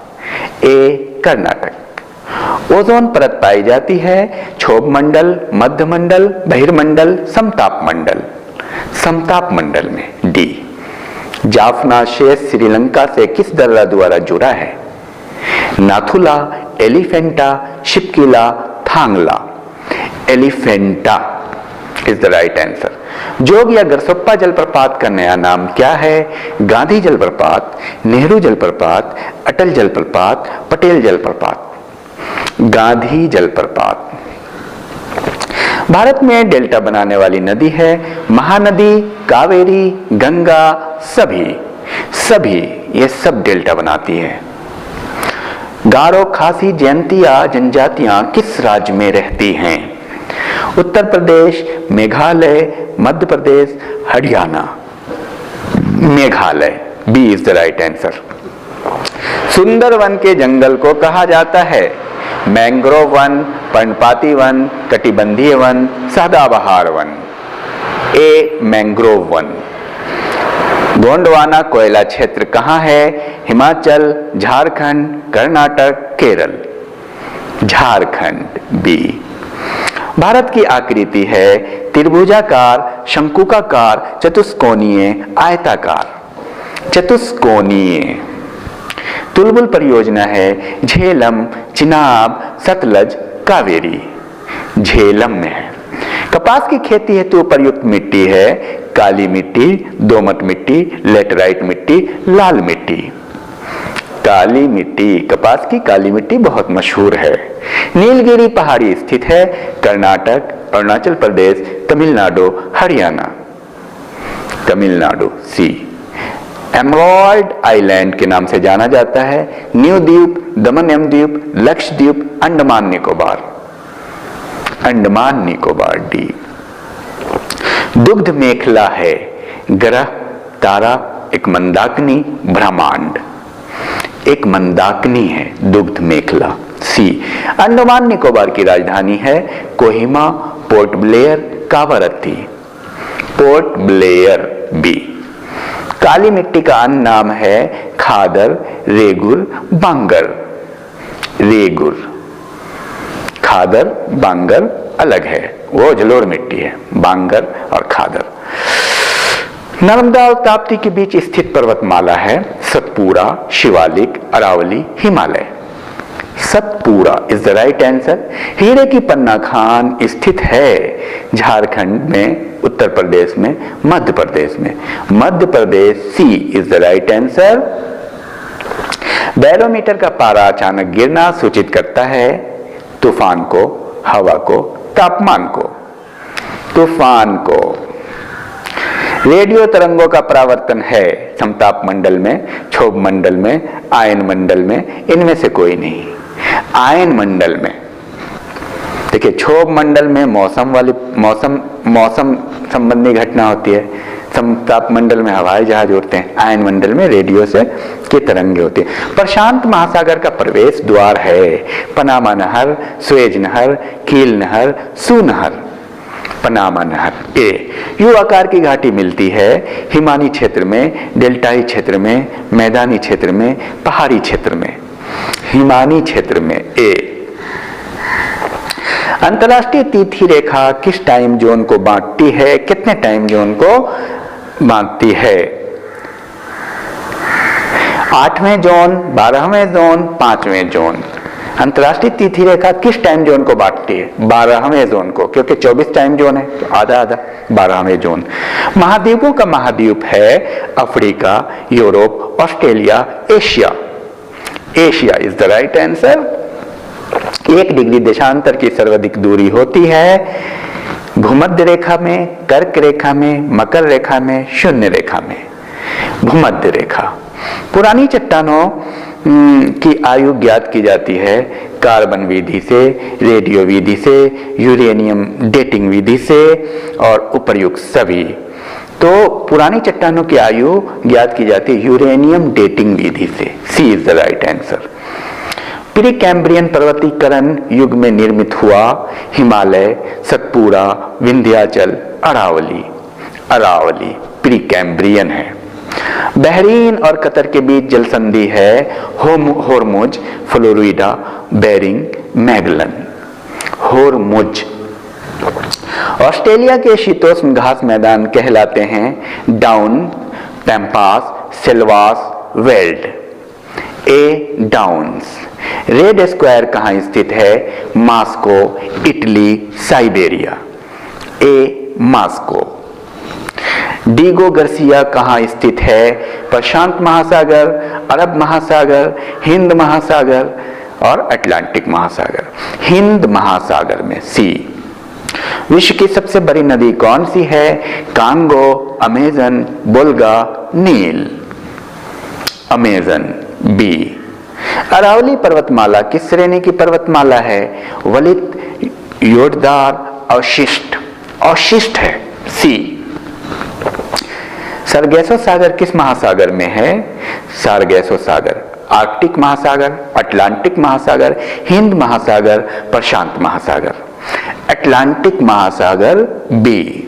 ए कर्नाटक। ओजोन परत पाई जाती है क्षोभ मंडल, मध्य मंडल, बहिर्मंडल, समताप मंडल। समताप मंडल में, डी। जाफना शेष श्रीलंका से किस दर्रा द्वारा जुड़ा है? Nathu La, Elephanta, Shipki La, Thang La. Elephanta is the right answer. Jog या गरसोप्पा जलप्रपात का नया नाम क्या है? गांधी जलप्रपात, नेहरू जलप्रपात, अटल जलप्रपात, पटेल जलप्रपात। गांधी जलप्रपात। भारत में डेल्टा बनाने वाली नदी है महानदी, कावेरी, गंगा, सभी ये सब डेल्टा बनाती है। गारो, खासी, जयंतिया जनजातियां किस राज्य में रहती हैं? Uttar Pradesh, Meghalaya, Madhya Pradesh, Haryana. Meghalaya, B is the right answer. Sundarban के जंगल को कहा जाता है मैंग्रोव वन, पर्णपाती वन, कटिबंधीय वन, सदाबहार वन। ए मैंग्रोव वन। गोंडवाना कोयला क्षेत्र कहाँ है? हिमाचल, झारखंड, कर्नाटक, केरल। झारखंड, बी। भारत की आकृति है त्रिभुजाकार, शंकुकाकार, चतुष्कोणीय, आयताकार। चतुष्कोणीय। तुलबुल परियोजना है झेलम, चिनाब, सतलज, कावेरी। झेलम में है। कपास की खेती हेतु उपयुक्त मिट्टी है काली मिट्टी, दोमट मिट्टी, लेटराइट मिट्टी, लाल मिट्टी। काली मिट्टी, कपास की काली मिट्टी बहुत मशहूर है। नीलगिरी पहाड़ी स्थित है कर्नाटक, अरुणाचल प्रदेश, तमिलनाडु, हरियाणा। तमिलनाडु, सी। एमराल्ड आइलैंड के नाम से जाना जाता है न्यू द्वीप, दमन एवं द्वीप, लक्षद्वीप, अंडमान निकोबार। अंडमान निकोबार, डी। दुग्ध मेखला है ग्रह, तारा, एक मंदाकिनी, ब्रह्मांड। एक मंदाकिनी है दुग्ध मेखला, सी। अंडमान निकोबार की राजधानी है Kohima, Port Blair, Kavaratti. Port Blair, B. काली मिट्टी का अन्य नाम है खादर, रेगुर, बांगर। रेगुर। खादर, बांगर अलग है, वो जलोढ़ मिट्टी है, बांगर और खादर। नर्मदा और ताप्ती के बीच स्थित पर्वतमाला है Satpura, Shivalik, Aravalli, Himalaya. Satpura is the right answer. हीरे की पन्ना खान स्थित है झारखंड में, उत्तर प्रदेश में, मध्य प्रदेश में। Madhya Pradesh, C is the right answer. Barometer का पारा अचानक गिरना सूचित करता है तूफान को, हवा को, तापमान को। तूफान को। रेडियो तरंगों का परावर्तन है समताप मंडल में, क्षोभ मंडल में, आयन मंडल में, इनमें से कोई नहीं। आयन मंडल में देखिए, क्षोभ मंडल में मौसम संबंधी घटना होती है, समताप मंडल में हवाई जहाज उड़ते हैं, आयन मंडल में रेडियो से की तरंगे होती है। प्रशांत महासागर का प्रवेश द्वार है पनामा नहर, स्वेज नहर, कील नहर, सू नहर। पनामा नहर, ए। यू आकार की घाटी मिलती है हिमानी क्षेत्र में, डेल्टाई क्षेत्र में, मैदानी क्षेत्र में, पहाड़ी क्षेत्र में। हिमानी क्षेत्र में, ए। अंतरराष्ट्रीय तिथि रेखा किस टाइम जोन को बांटती है? कितने टाइम जोन को बांटती है? 8वें जोन, 12वें जोन, 5वें जोन। अंतरराष्ट्रीय तिथि रेखा किस टाइम जोन को बांटती है? 12वें जोन को, क्योंकि 24 टाइम जोन है तो आधा आधा 12वें जोन। महाद्वीपों का महाद्वीप है Africa, Europe, Australia, Asia. Asia is the right answer. 1 degree देशांतर की सर्वाधिक दूरी होती है भूमध्य रेखा में, कर्क रेखा में, मकर रेखा में, शून्य रेखा में। भूमध्य रेखा। पुरानी चट्टानों की आयु ज्ञात की जाती है कार्बन विधि से, रेडियो विधि से, यूरेनियम डेटिंग विधि से और उपर्युक्त सभी। तो पुरानी चट्टानों की आयु ज्ञात की जाती है यूरेनियम डेटिंग विधि से। C is the right answer. Pre Cambrian पर्वतीकरण युग में निर्मित हुआ हिमालय, सतपुड़ा, विंध्याचल, अरावली। अरावली प्री कैम्ब्रियन है। बहरीन और कतर के बीच जल संधि है Hormuz, Florida, Bering, Magellan. Hormuz. Australia के शीतोष्ण घास मैदान कहलाते हैं down, pampas, selvas, veld. A downs. Red square कहां स्थित है? Moscow, Italy, Siberia. A Moscow. Diego Garcia कहां स्थित है? प्रशांत महासागर, अरब महासागर, हिंद महासागर और अटलांटिक महासागर। हिंद महासागर में। सी। विश्व की सबसे बड़ी नदी कौन सी है? कांगो, अमेजन, वोल्गा, नील। अमेजन। बी। अरावली पर्वतमाला किस श्रेणी की पर्वतमाला है? वलित, योटदार, अवशिष्ट। अवशिष्ट है। सी। सरगेसो सागर किस महासागर में है? सारगेसो सागर। आर्कटिक महासागर, अटलांटिक महासागर, हिंद महासागर, प्रशांत महासागर। अटलांटिक महासागर। बी।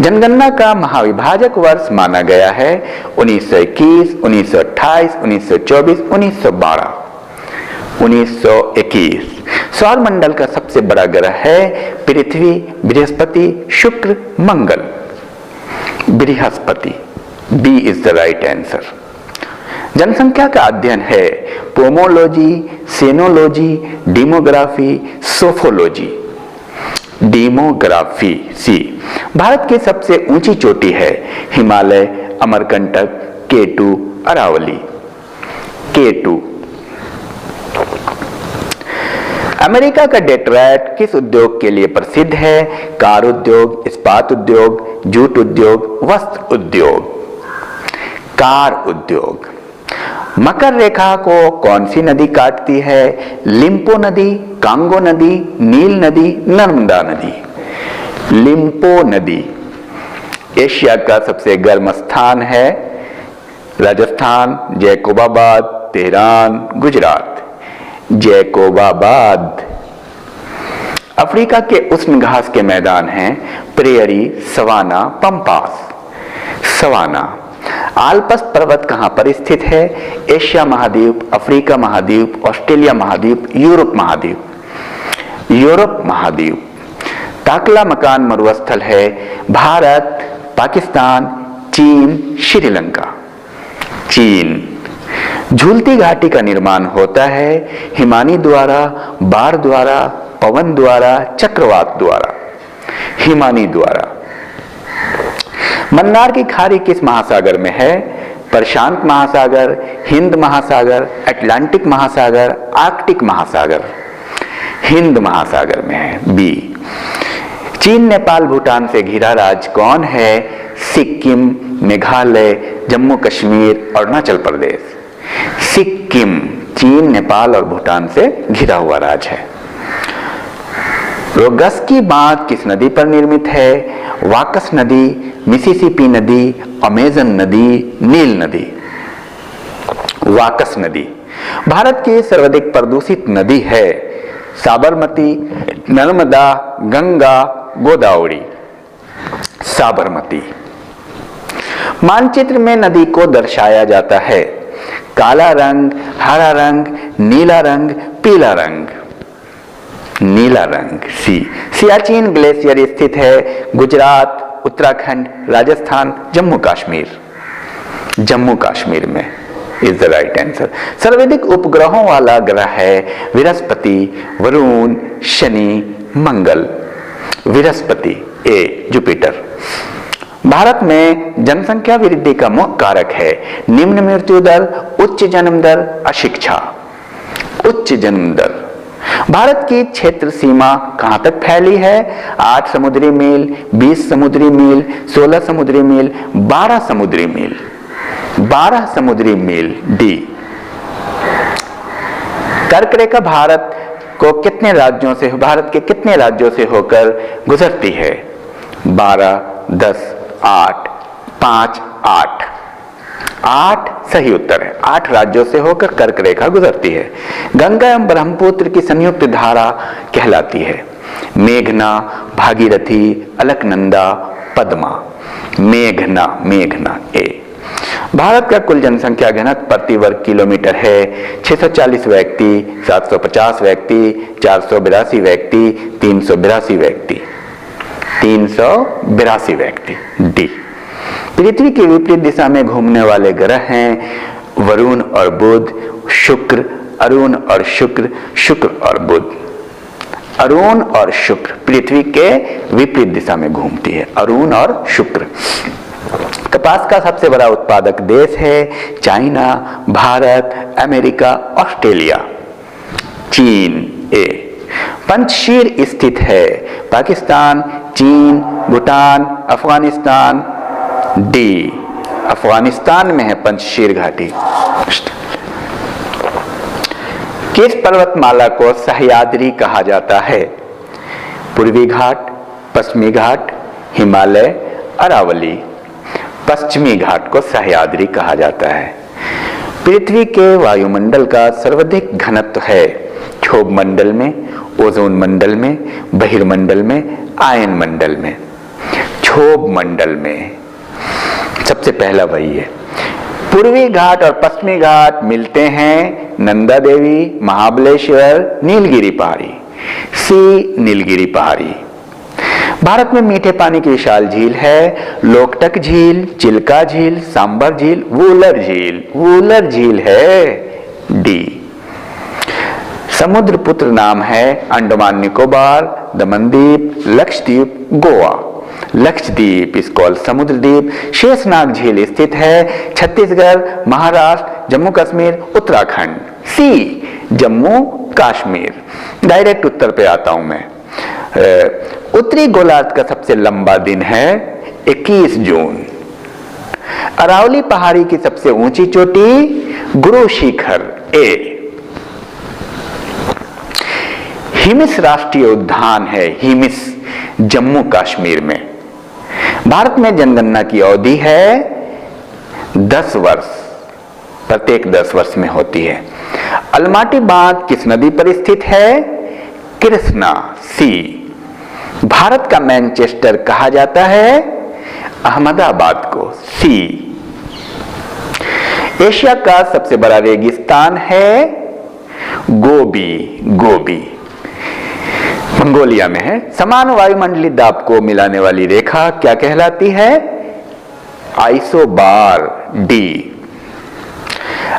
जनगणना का महाविभाजक वर्ष माना गया है 1921, 1928, 1924, 1912। 1921। सौर मंडल का सबसे बड़ा ग्रह है पृथ्वी, बृहस्पति, शुक्र, मंगल। बृहस्पति। B is the right answer. जनसंख्या का अध्ययन है pomology, cenology, demography, sophology. Demography. C. Bharat की सबसे ऊंची चोटी है Himalaya, Amarkantak, K two, Aravali. K two. America का डेट्रॉयट किस उद्योग के लिए प्रसिद्ध है? कार उद्योग, इस्पात उद्योग, जूट उद्योग, वस्त्र उद्योग। कार उद्योग। मकर रेखा को कौन सी नदी काटती है? लिम्पो नदी, कांगो नदी, नील नदी, नर्मदा नदी। लिम्पो नदी। एशिया का सबसे गर्म स्थान है राजस्थान, जैकोबाबाद, तेहरान, गुजरात। जैकोबाबाद। अफ्रीका के उष्ण घास के मैदान हैं prairie, savanna, pampas. Savanna. Alps पर्वत कहां पर स्थित है? एशिया महाद्वीप, अफ्रीका महाद्वीप, ऑस्ट्रेलिया महाद्वीप, यूरोप महाद्वीप। यूरोप महाद्वीप। ताकला मकान मरुस्थल है भारत, पाकिस्तान, चीन, श्रीलंका। चीन। झूलती घाटी का निर्माण होता है हिमानी द्वारा, बाढ़ द्वारा, पवन द्वारा, चक्रवात द्वारा। हिमानी द्वारा। मन्नार की खाड़ी किस महासागर में है? प्रशांत महासागर, हिंद महासागर, अटलांटिक महासागर, आर्कटिक महासागर। हिंद महासागर में है। बी। चीन, नेपाल, भूटान से घिरा राज्य कौन है? सिक्किम, मेघालय, जम्मू कश्मीर, अरुणाचल प्रदेश। सिक्किम। चीन, नेपाल और भूटान से घिरा हुआ राज्य है। रोगस्की बांध किस नदी पर निर्मित है? वाकस नदी, मिसिसिपी नदी, अमेजन नदी, नील नदी। वाकस नदी। भारत की सर्वाधिक प्रदूषित नदी है साबरमती, नर्मदा, गंगा, गोदावरी। साबरमती। मानचित्र में नदी को दर्शाया जाता है काला रंग, हरा रंग, नीला रंग, पीला रंग। नीला रंग। सी। सियाचिन ग्लेशियर स्थित है गुजरात, उत्तराखंड, राजस्थान, जम्मू कश्मीर। जम्मू कश्मीर में इज द राइट आंसर। सर्वाधिक उपग्रहों वाला ग्रह है बृहस्पति, वरुण, शनि, मंगल। बृहस्पति। ए जुपिटर। भारत में जनसंख्या वृद्धि का मुख्य कारक है निम्न मृत्यु दर, उच्च जन्म दर, अशिक्षा। उच्च जन्म दर। भारत की क्षेत्र सीमा कहां तक फैली है? 8 समुद्री मील, 20 समुद्री मील, 16 समुद्री मील, 12 समुद्री मील। 12 समुद्री मील। डी। कर्क रेखा भारत के कितने राज्यों से होकर गुजरती है? 12, 10, 8, 5, 8। 8 सही उत्तर है। 8 राज्यों से होकर कर्क रेखा गुजरती है। गंगा एवं ब्रह्मपुत्र की संयुक्त धारा कहलाती है मेघना, भागीरथी, अलकनंदा, पद्मा। मेघना। ए। भारत का कुल जनसंख्या घनत्व प्रति वर्ग किलोमीटर है 640 व्यक्ति, 750 व्यक्ति, 482 व्यक्ति, 382 व्यक्ति। 382 व्यक्ति। डी। पृथ्वी के विपरीत दिशा में घूमने वाले ग्रह हैं वरुण और बुध, शुक्र, अरुण और शुक्र, शुक्र और बुध। अरुण और शुक्र पृथ्वी के विपरीत दिशा में घूमती है, अरुण और शुक्र। कपास का सबसे बड़ा उत्पादक देश है चाइना, भारत, अमेरिका, ऑस्ट्रेलिया, चीन। ए। पंचशील स्थित है पाकिस्तान, चीन, भूटान, अफगानिस्तान। डी। अफगानिस्तान में है पंचशील घाटी। किस पर्वतमाला को सह्याद्री कहा जाता है? पूर्वी घाट, पश्चिमी घाट, हिमालय, अरावली। पश्चिमी घाट को सह्याद्री कहा जाता है। पृथ्वी के वायुमंडल का सर्वाधिक घनत्व है क्षोभ मंडल में, ओजोन मंडल में, बहिर्मंडल में, आयन मंडल में। क्षोभ मंडल में सबसे पहला वही है। पूर्वी घाट और पश्चिमी घाट मिलते हैं नंदा देवी, महाबलेश्वर, नीलगिरी पहाड़ी। सी। नीलगिरी पहाड़ी। भारत में मीठे पानी की विशाल झील है लोकटक झील, चिल्का झील, सांबर झील, वूलर झील। वूलर झील है। डी। समुद्र पुत्र नाम है अंडमान निकोबार, दमनदीप, लक्षद्वीप, गोवा। लक्षद्वीप इज कॉल्ड समुद्र द्वीप। शेषनाग झील स्थित है छत्तीसगढ़, महाराष्ट्र, जम्मू कश्मीर, उत्तराखंड। सी। जम्मू कश्मीर। डायरेक्ट उत्तर पे आता हूं मैं। उत्तरी गोलार्ध का सबसे लंबा दिन है 21 जून। अरावली पहाड़ी की सबसे ऊंची चोटी गुरु शिखर। ए। हिमिस राष्ट्रीय उद्यान है हिमिस, जम्मू कश्मीर में। भारत में जनगणना की अवधि है 10 वर्ष, प्रत्येक 10 वर्ष में होती है। अलमाटी बांध किस नदी पर स्थित है? कृष्णा। सी। भारत का मैनचेस्टर कहा जाता है अहमदाबाद को। सी। एशिया का सबसे बड़ा रेगिस्तान है गोबी। मंगोलिया में है। समान वायुमंडलीय दाब को मिलाने वाली रेखा क्या कहलाती है? आइसोबार। डी।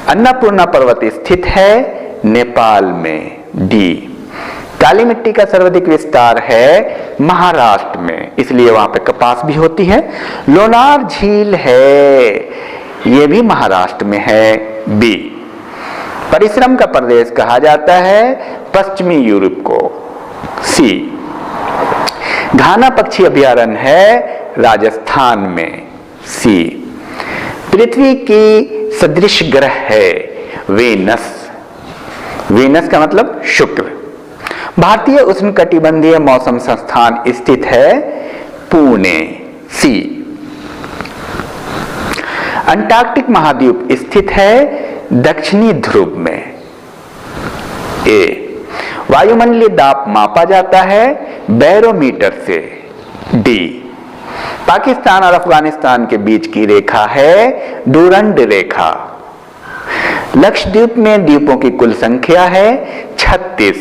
अन्नपूर्णा पर्वत स्थित है नेपाल में। डी। काली मिट्टी का सर्वाधिक विस्तार है महाराष्ट्र में, इसलिए वहां पे कपास भी होती है। लोनार झील है, यह भी महाराष्ट्र में है। बी। परिश्रम का प्रदेश कहा जाता है पश्चिमी यूरोप को। सी। घाना पक्षी अभयारण्य है राजस्थान में। सी। पृथ्वी की सदृश ग्रह है वेनस। वेनस का मतलब शुक्र। भारतीय उष्णकटिबंधीय मौसम संस्थान स्थित है पुणे। सी। अंटार्कटिक महाद्वीप स्थित है दक्षिणी ध्रुव में। ए। वायुमंडलीय दाब मापा जाता है बैरोमीटर से। डी। पाकिस्तान और अफगानिस्तान के बीच की रेखा है डूरंड रेखा। लक्षद्वीप में द्वीपों की कुल संख्या है 36।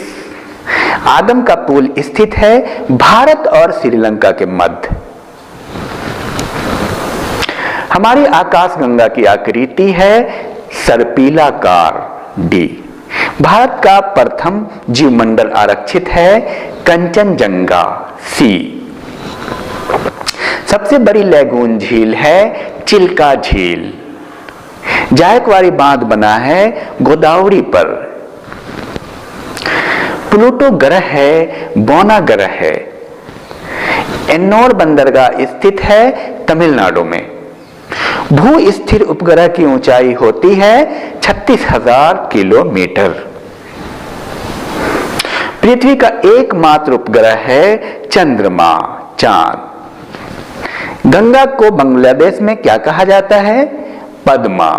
आदम का पुल स्थित है भारत और श्रीलंका के मध्य। हमारी आकाशगंगा की आकृति है सर्पिलाकार। डी। भारत का प्रथम जीवमंडल आरक्षित है कंचनजंगा। सी। सबसे बड़ी लैगून झील है चिल्का झील। जायकवाड़ी बांध बना है गोदावरी पर। प्लूटो ग्रह है, बौना ग्रह है। एन्नोर बंदरगाह स्थित है तमिलनाडु में। भू स्थिर उपग्रह की ऊंचाई होती है 36,000 किलोमीटर। पृथ्वी का एकमात्र उपग्रह है चंद्रमा, चांद। गंगा को बांग्लादेश में क्या कहा जाता है? पद्मा।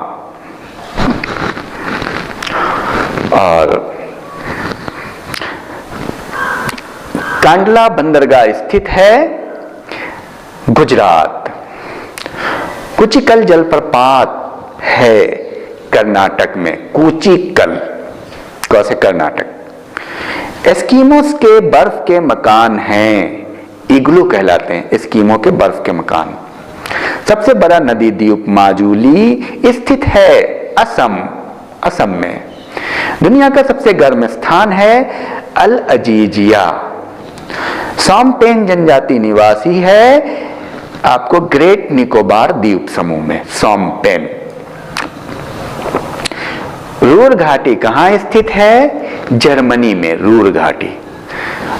और कांडला बंदरगाह स्थित है गुजरात। कुचिकल जलप्रपात है कर्नाटक में, कुचिकल, कैसे कर्नाटक। एस्किमोस के बर्फ के मकान हैं, इग्लू कहलाते हैं एस्किमो के बर्फ के मकान। सबसे बड़ा नदी द्वीप माजुली स्थित है असम में। दुनिया का सबसे गर्म स्थान है अल अजीजिया। सॉम्पेन जनजाति निवासी है आपको ग्रेट निकोबार द्वीप समूह में, सॉम्पेन। रूर घाटी कहां स्थित है? जर्मनी में रूर घाटी।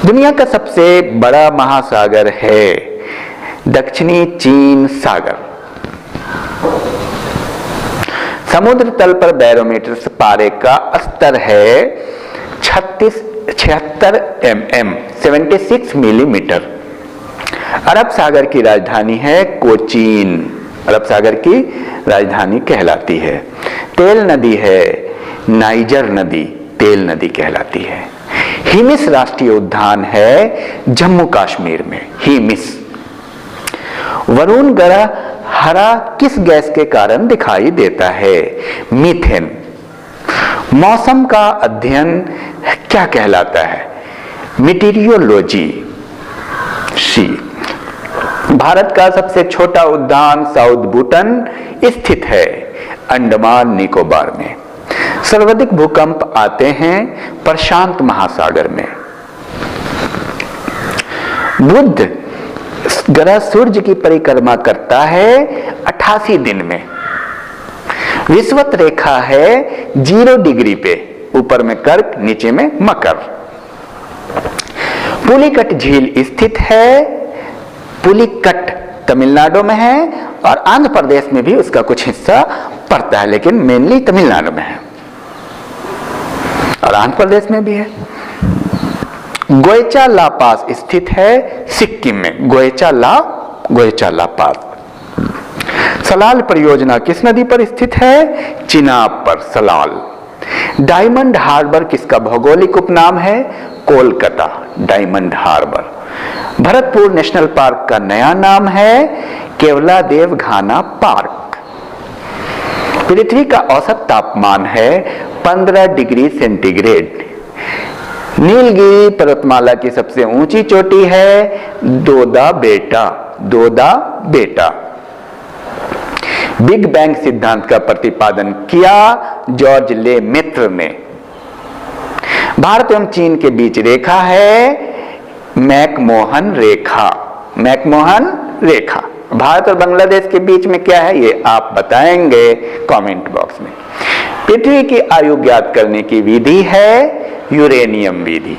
दुनिया का सबसे बड़ा महासागर है दक्षिणी चीन सागर। समुद्र तल पर बैरोमीटर पारे का स्तर है 76 mm, 76 मिलीमीटर। अरब सागर की राजधानी है कोचीन, अरब सागर की राजधानी कहलाती है। तेल नदी है नाइजर नदी, तेल नदी कहलाती है। हिमिस राष्ट्रीय उद्यान है जम्मू कश्मीर में, हिमिस। वरुण ग्रह हरा किस गैस के कारण दिखाई देता है? मीथेन। मौसम का अध्ययन क्या कहलाता है? मीटीरियोलॉजी। सी। भारत का सबसे छोटा उद्यान साउथ भूटान स्थित है अंडमान निकोबार में। सर्वाधिक भूकंप आते हैं प्रशांत महासागर में। बुध ग्रह सूर्य की परिक्रमा करता है 88 दिन में। विषुवत रेखा है 0 डिग्री पे, ऊपर में कर्क, नीचे में मकर। पुलिकट झील स्थित है, पुलिकट तमिलनाडु में है और आंध्र प्रदेश में भी उसका कुछ हिस्सा पड़ता है, लेकिन मेनली तमिलनाडु में है और आंध्र प्रदेश में भी है। गोयचा ला पास स्थित है सिक्किम में, गोयचा ला पास। सलाल परियोजना किस नदी पर स्थित है? चिनाब पर, सलाल। डायमंड हार्बर किसका भौगोलिक उपनाम है? Kolkata, diamond harbour. Bharatpur national park का नया नाम है केवलादेव घाना पार्क। पृथ्वी का औसत तापमान है 15 डिग्री सेंटीग्रेड। नीलगिरी पर्वतमाला की सबसे ऊंची चोटी है दोदा बेटा। बिग बैंग सिद्धांत का प्रतिपादन किया जॉर्ज ले मेत्र ने। भारत एवं चीन के बीच रेखा है मैकमोहन रेखा। भारत और बांग्लादेश के बीच में क्या है ये आप बताएंगे कमेंट बॉक्स में। पृथ्वी की आयु ज्ञात करने की विधि है यूरेनियम विधि।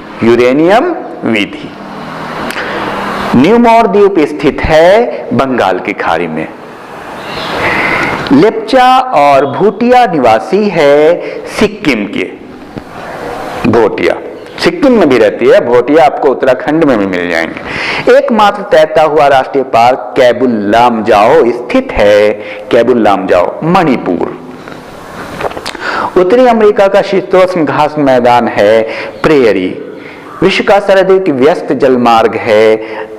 न्यूमोर द्वीप स्थित है बंगाल की खाड़ी में। लेप्चा और भूटिया निवासी है सिक्किम के। भोटिया सिक्किम में भी रहती है, भोटिया आपको उत्तराखंड में भी मिल जाएंगे। एकमात्र तैरता हुआ राष्ट्रीय पार्क कैबुल लामजाओ स्थित है, कैबुल लामजाओ, मणिपुर। उत्तरी अमेरिका का शीतोष्ण घास मैदान है प्रेयरी। विश्व का सर्वाधिक व्यस्त जलमार्ग है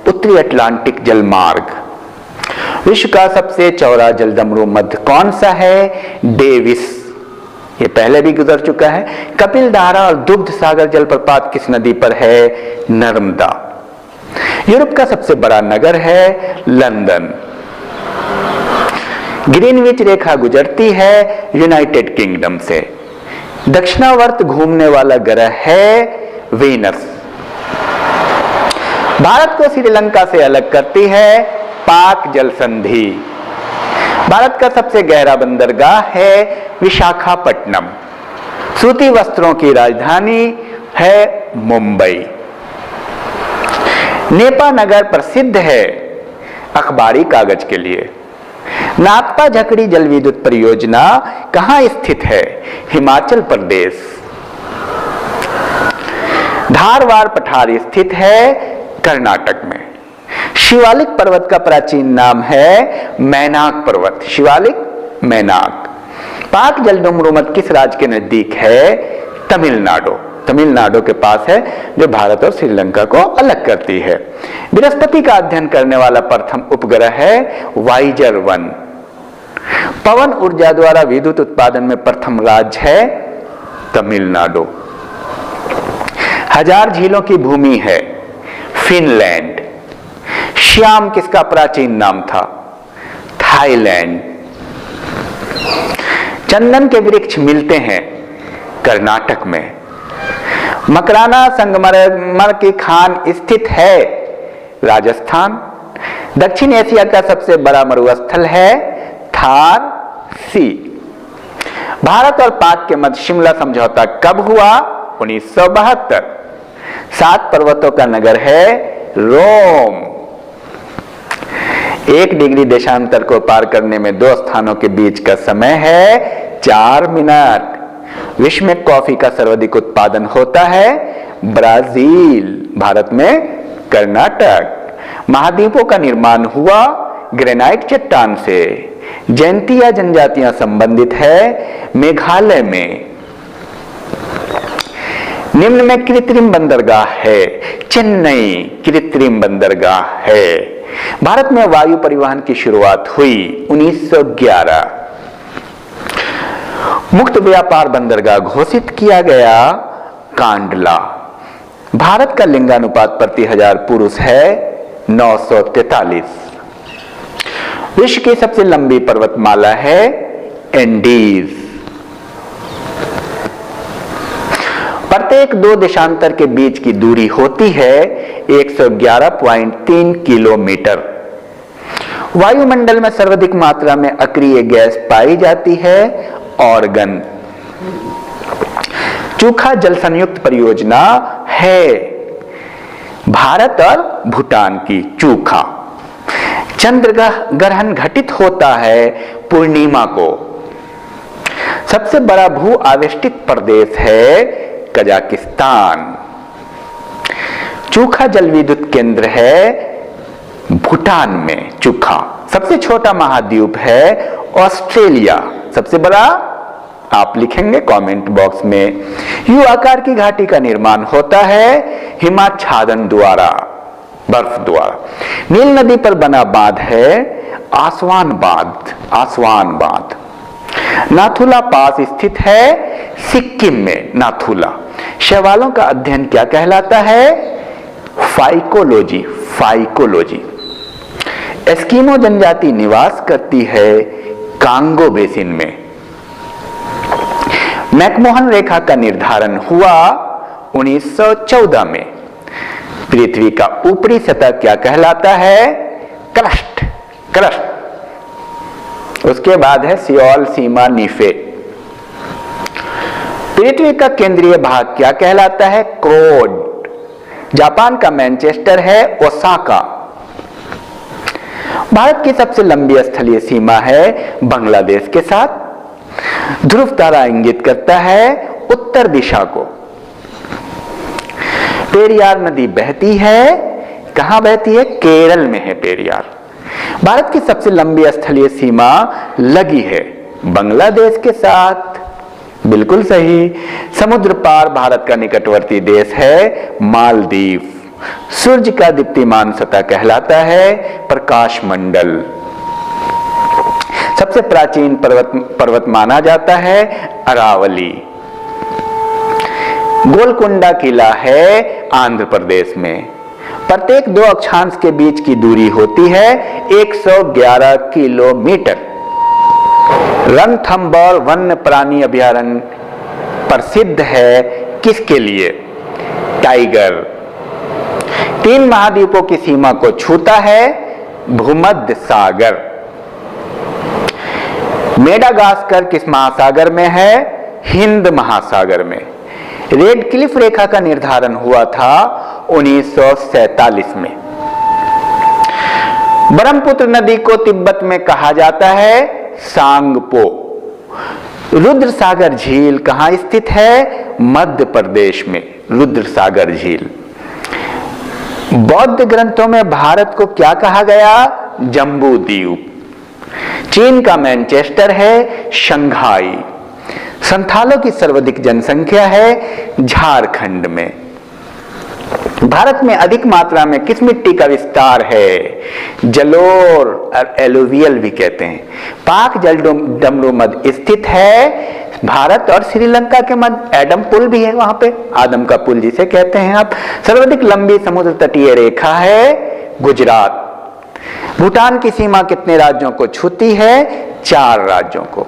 उत्तरी अटलांटिक जलमार्ग। विश्व का सबसे चौड़ा जलदमरू मध्य कौन सा है? डेविस, ये पहले भी गुजर चुका है। कपिल धारा और दुग्ध सागर जलप्रपात किस नदी पर है? नर्मदा। यूरोप का सबसे बड़ा नगर है लंदन। ग्रीनविच रेखा गुजरती है यूनाइटेड किंगडम से। दक्षिणावर्त घूमने वाला ग्रह है वेनस। भारत को श्रीलंका से अलग करती है पाक जल संधि। भारत का सबसे गहरा बंदरगाह है विशाखापट्टनम। सूती वस्त्रों की राजधानी है मुंबई। नेपा नगर प्रसिद्ध है अखबारी कागज के लिए। नाथपा झकड़ी जल विद्युत परियोजना कहां स्थित है? हिमाचल प्रदेश। धारवाड़ पठार स्थित है कर्नाटक में। शिवालिक पर्वत का प्राचीन नाम है मैनाक पर्वत। शिवालिक, मैनाक। पाक जलडुमरू मठ किस राज्य के नजदीक है? तमिलनाडु। तमिलनाडु के पास है, जो भारत और श्रीलंका को अलग करती है। बृहस्पति का अध्ययन करने वाला प्रथम उपग्रह है वाइजर 1। पवन ऊर्जा द्वारा विद्युत उत्पादन में प्रथम राज्य है तमिलनाडु। हजार झीलों की भूमि है फिनलैंड। श्याम किसका प्राचीन नाम था? थाईलैंड। चंदन के वृक्ष मिलते हैं कर्नाटक में। मकराना संगमरमर की खान स्थित है राजस्थान। दक्षिण एशिया का सबसे बड़ा मरुस्थल है थार सी। भारत और पाक के मध्य शिमला समझौता कब हुआ? 1972। 7 पर्वतों का नगर है रोम। 1 डिग्री देशांतर को पार करने में 2 स्थानों के बीच का समय है 4 मिनट। विश्व में कॉफी का सर्वाधिक उत्पादन होता है ब्राजील। भारत में कर्नाटक। महाद्वीपों का निर्माण हुआ ग्रेनाइट चट्टान से। जयंतिया जनजातियां संबंधित है मेघालय में। निम्न में कृत्रिम बंदरगाह है चेन्नई कृत्रिम बंदरगाह है। भारत में वायु परिवहन की शुरुआत हुई 1911। मुक्त व्यापार बंदरगाह घोषित किया गया कांडला। भारत का लिंगानुपात प्रति 1000 पुरुष है 943। विश्व की सबसे लंबी पर्वतमाला है एंडीज। प्रत्येक 2 देशांतर के बीच की दूरी होती है 111.3 किलोमीटर। वायुमंडल में सर्वाधिक मात्रा में अक्रिय गैस पाई जाती है ऑर्गन। चूखा जल संयुक्त परियोजना है भारत और भूटान की। चूखा चंद्र ग्रहण घटित होता है पूर्णिमा को। सबसे बड़ा भू आवेष्टित प्रदेश है कजाकिस्तान। चूखा जल विद्युत केंद्र है भूटान में। चूखा सबसे छोटा महाद्वीप है ऑस्ट्रेलिया। सबसे बड़ा आप लिखेंगे कमेंट बॉक्स में। यू आकार की घाटी का निर्माण होता है हिमाच्छादन द्वारा, बर्फ द्वारा। नील नदी पर बना बांध है आसवान बांध। आसवान बांध। नाथुला पास स्थित है सिक्किम में। नाथुला। शैवालों का अध्ययन क्या कहलाता है? फाइकोलॉजी। फाइकोलॉजी। एस्किमो जनजाति निवास करती है कांगो बेसिन में। मैकमोहन रेखा का निर्धारण हुआ 1914 में। पृथ्वी का ऊपरी सतह क्या कहलाता है? क्रस्ट। क्रस्ट। उसके बाद है सियोल सीमा नीफे। पृथ्वी का केंद्रीय भाग क्या कहलाता है? क्रोड। जापान का मैनचेस्टर है ओसाका। भारत की सबसे लंबी स्थलीय सीमा है बांग्लादेश के साथ। ध्रुव तारा इंगित करता है उत्तर दिशा को। पेरियार नदी बहती है, कहां बहती है? केरल में है पेरियार। भारत की सबसे लंबी स्थलीय सीमा लगी है बांग्लादेश के साथ। बिल्कुल सही। समुद्र पार भारत का निकटवर्ती देश है मालदीव। सूर्य का दीप्तिमान सतह कहलाता है प्रकाश मंडल। सबसे प्राचीन पर्वत माना जाता है अरावली। गोलकुंडा किला है आंध्र प्रदेश में। प्रत्येक 2 अक्षांश के बीच की दूरी होती है 111 किलोमीटर। रणथंभौर वन्य प्राणी अभयारण्य प्रसिद्ध है किसके लिए? टाइगर। 3 महाद्वीपों की सीमा को छूता है भूमध्य सागर। मेडागास्कर किस महासागर में है? हिंद महासागर में। रेड क्लिफ रेखा का निर्धारण हुआ था 1947 में। ब्रह्मपुत्र नदी को तिब्बत में कहा जाता है सांगपो। रुद्र सागर झील कहां स्थित है? मध्य प्रदेश में रुद्र सागर झील। बौद्ध ग्रंथों में भारत को क्या कहा गया? जम्बू द्वीप। चीन का मैनचेस्टर है शंघाई। संथालों की सर्वाधिक जनसंख्या है झारखंड में। भारत में अधिक मात्रा में किस मिट्टी का विस्तार है? जलोर और एलुवियल भी कहते हैं। पाक जलडमरू मध्य स्थित है भारत और श्रीलंका के मध्य। एडम पुल भी है वहां पे, आदम का पुल जिसे कहते हैं आप। सर्वाधिक लंबी समुद्र तटीय रेखा है गुजरात। भूटान की सीमा कितने राज्यों को छूती है? 4 राज्यों को।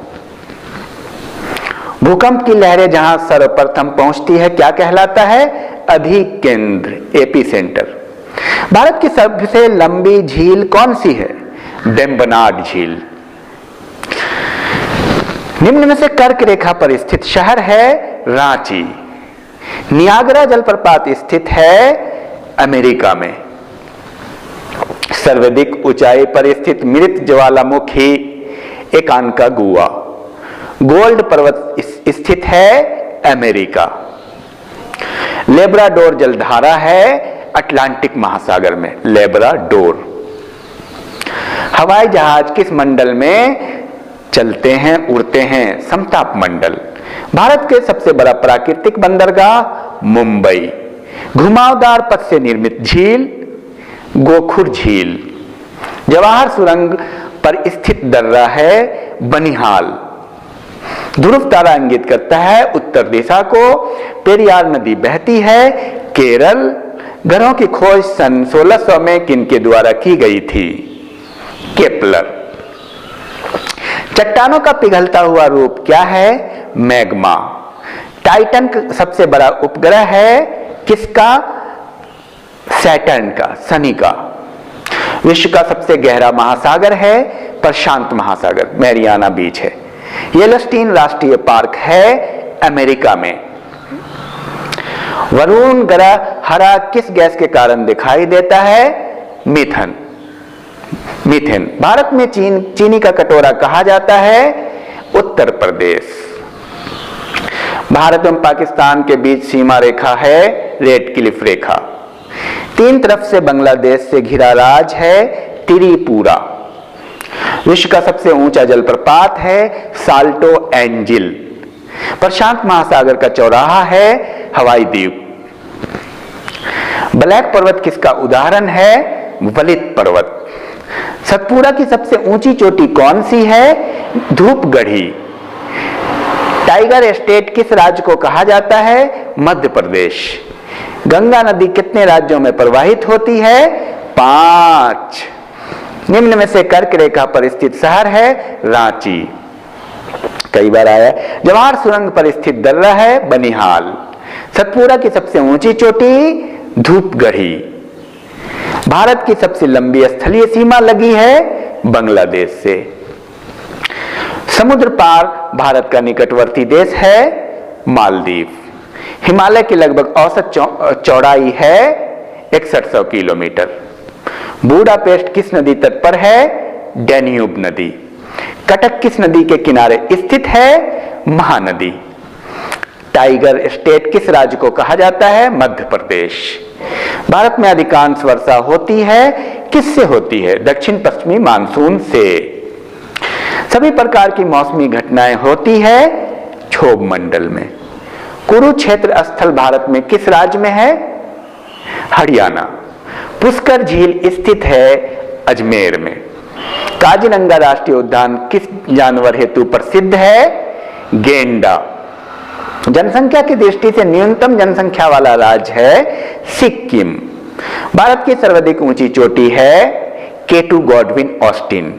भूकंप की लहरें जहां सर्वप्रथम पहुंचती है क्या कहलाता है? अधिकेंद्र, एपी सेंटर। भारत की सबसे लंबी झील कौन सी है? वेम्बनाड झील। निम्न में से कर्क रेखा पर स्थित शहर है रांची। नियाग्रा जलप्रपात स्थित है अमेरिका में। सर्वाधिक ऊंचाई पर स्थित मृत ज्वालामुखी एकांकागुआ। गोल्ड पर्वत स्थित है अमेरिका। लेब्राडोर जलधारा है अटलांटिक महासागर में, लेब्राडोर। हवाई जहाज किस मंडल में चलते हैं, उड़ते हैं? समताप मंडल। भारत के सबसे बड़ा प्राकृतिक बंदरगाह मुंबई। घुमावदार पथ से निर्मित झील गोखुर झील। जवाहर सुरंग पर स्थित दर्रा है बनिहाल। ध्रुव तारा इंगित करता है उत्तर दिशा को। पेरियार नदी बहती है केरल। ग्रहों की खोज सन 1600 में किनके द्वारा की गई थी? केपलर। चट्टानों का पिघलता हुआ रूप क्या है? मैग्मा। टाइटन सबसे बड़ा उपग्रह है किसका? सैटर्न का, शनि का। विश्व का सबसे गहरा महासागर है प्रशांत महासागर, मैरियाना बीच है। येलोस्टीन राष्ट्रीय पार्क है अमेरिका में। वरुण ग्रह हरा किस गैस के कारण दिखाई देता है? मीथेन। मीथेन। भारत में चीनी का कटोरा कहा जाता है उत्तर प्रदेश। भारत एवं पाकिस्तान के बीच सीमा रेखा है रेड क्लिफ रेखा। 3 तरफ से बांग्लादेश से घिरा राज्य है त्रिपुरा। विश्व का सबसे ऊंचा जलप्रपात है साल्टो एंजिल। प्रशांत महासागर का चौराहा है हवाई द्वीप। ब्लैक पर्वत किसका उदाहरण है? वलित पर्वत। सतपुड़ा की सबसे ऊंची चोटी कौन सी है? धूपगढ़ी। टाइगर स्टेट किस राज्य को कहा जाता है? मध्य प्रदेश। गंगा नदी कितने राज्यों में प्रवाहित होती है? 5। निम्न में से कर्क रेखा पर स्थित शहर है रांची। कई बार आया। जवाहर सुरंग पर स्थित दर्रा है बनिहाल। सतपुड़ा की सबसे ऊंची चोटी धूपगढ़ी। भारत की सबसे लंबी स्थलीय सीमा लगी है बांग्लादेश से। समुद्र पार भारत का निकटवर्ती देश है मालदीव। हिमालय की लगभग औसत चौड़ाई है 6100 किलोमीटर। बुडापेस्ट किस नदी तट पर है? डैन्यूब नदी। कटक किस नदी के किनारे स्थित है? महानदी। टाइगर स्टेट किस राज्य को कहा जाता है? मध्य प्रदेश। भारत में अधिकांश वर्षा होती है किससे होती है? दक्षिण पश्चिमी मानसून से। सभी प्रकार की मौसमी घटनाएं होती है क्षोभ मंडल में। कुरुक्षेत्र स्थल भारत में किस राज्य में है? हरियाणा। पुष्कर झील स्थित है अजमेर में। काजीरंगा राष्ट्रीय उद्यान किस जानवर हेतु प्रसिद्ध है? गेंडा। जनसंख्या की दृष्टि से न्यूनतम जनसंख्या वाला राज्य है सिक्किम। भारत की सर्वाधिक ऊंची चोटी है केटू गॉडविन ऑस्टिन।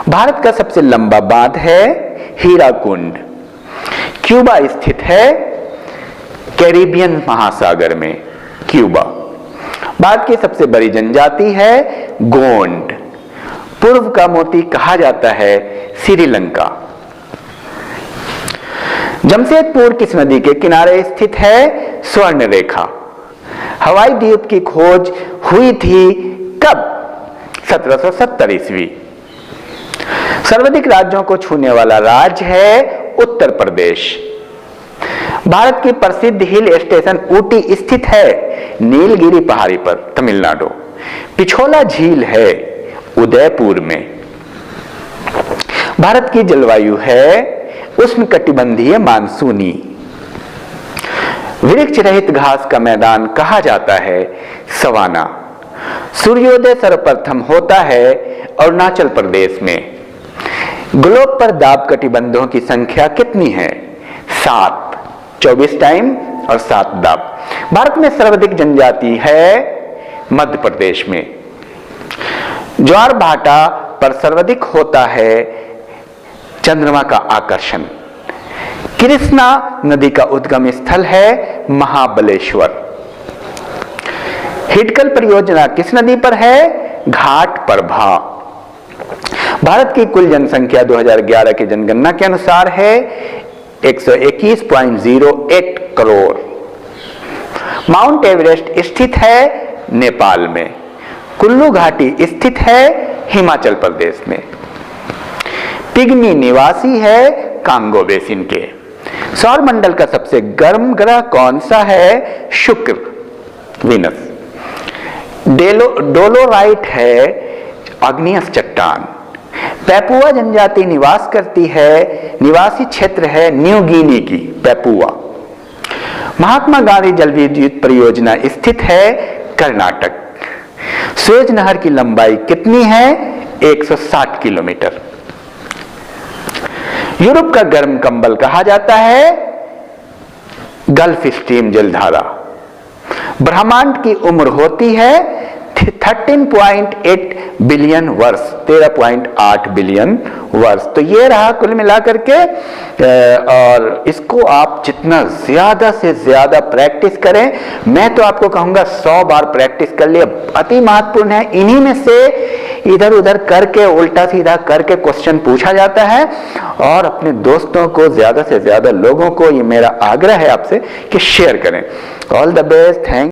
भारत का सबसे लंबा बांध है हीराकुंड। क्यूबा स्थित है कैरिबियन महासागर में, क्यूबा। भारत की सबसे बड़ी जनजाति है गोंड। पूर्व का मोती कहा जाता है श्रीलंका। जमशेदपुर किस नदी के किनारे स्थित है? स्वर्ण रेखा। हवाई द्वीप की खोज हुई थी कब? 1770 ईस्वी। सर्वाधिक राज्यों को छूने वाला राज्य है उत्तर प्रदेश। भारत की प्रसिद्ध हिल स्टेशन ऊटी स्थित है नीलगिरी पहाड़ी पर, तमिलनाडु। पिछोला झील है उदयपुर में। भारत की जलवायु है उष्णकटिबंधीय मानसूनी। वृक्ष रहित घास का मैदान कहा जाता है सवाना। सूर्योदय सर्वप्रथम होता है अरुणाचल प्रदेश में। ग्लोब पर दाब कटिबंधों की संख्या कितनी है? 7, 24 टाइम और 7 दाब। भारत में सर्वाधिक जनजाति है मध्य प्रदेश में। ज्वार भाटा पर सर्वाधिक होता है चंद्रमा का आकर्षण। कृष्णा नदी का उद्गम स्थल है महाबलेश्वर। हिडकल परियोजना किस नदी पर है? घाट प्रभा। भारत की कुल जनसंख्या 2011 की जनगणना के अनुसार है 121.08 करोड़। माउंट एवरेस्ट स्थित है नेपाल में। कुल्लू घाटी स्थित है हिमाचल प्रदेश में। पिग्मी निवासी है कांगो बेसिन के। सौर मंडल का सबसे गर्म ग्रह कौन सा है? शुक्र, वीनस। डोलोराइट है आग्नेय चट्टान। पेपुआ जनजाति निवास करती है, निवासी क्षेत्र है न्यू गिनी की पेपुआ। महात्मा गांधी जल विद्युत परियोजना स्थित है कर्नाटक। सुएज नहर की लंबाई कितनी है? 160 किलोमीटर। यूरोप का गर्म कंबल कहा जाता है गल्फ स्ट्रीम जलधारा। ब्रह्मांड की उम्र होती है 13.8 बिलियन वर्ष, 13.8 बिलियन वर्ष। तो ये रहा कुल मिलाकर के। और इसको आप जितना ज्यादा से ज्यादा प्रैक्टिस करें, मैं तो आपको कहूंगा 100 बार प्रैक्टिस कर लिए, अति महत्वपूर्ण है। इन्हीं में से इधर उधर करके, उल्टा सीधा करके क्वेश्चन पूछा जाता है। और अपने दोस्तों को, ज्यादा से ज्यादा लोगों को ये मेरा आग्रह है आपसे कि शेयर करें। All the best. थैंक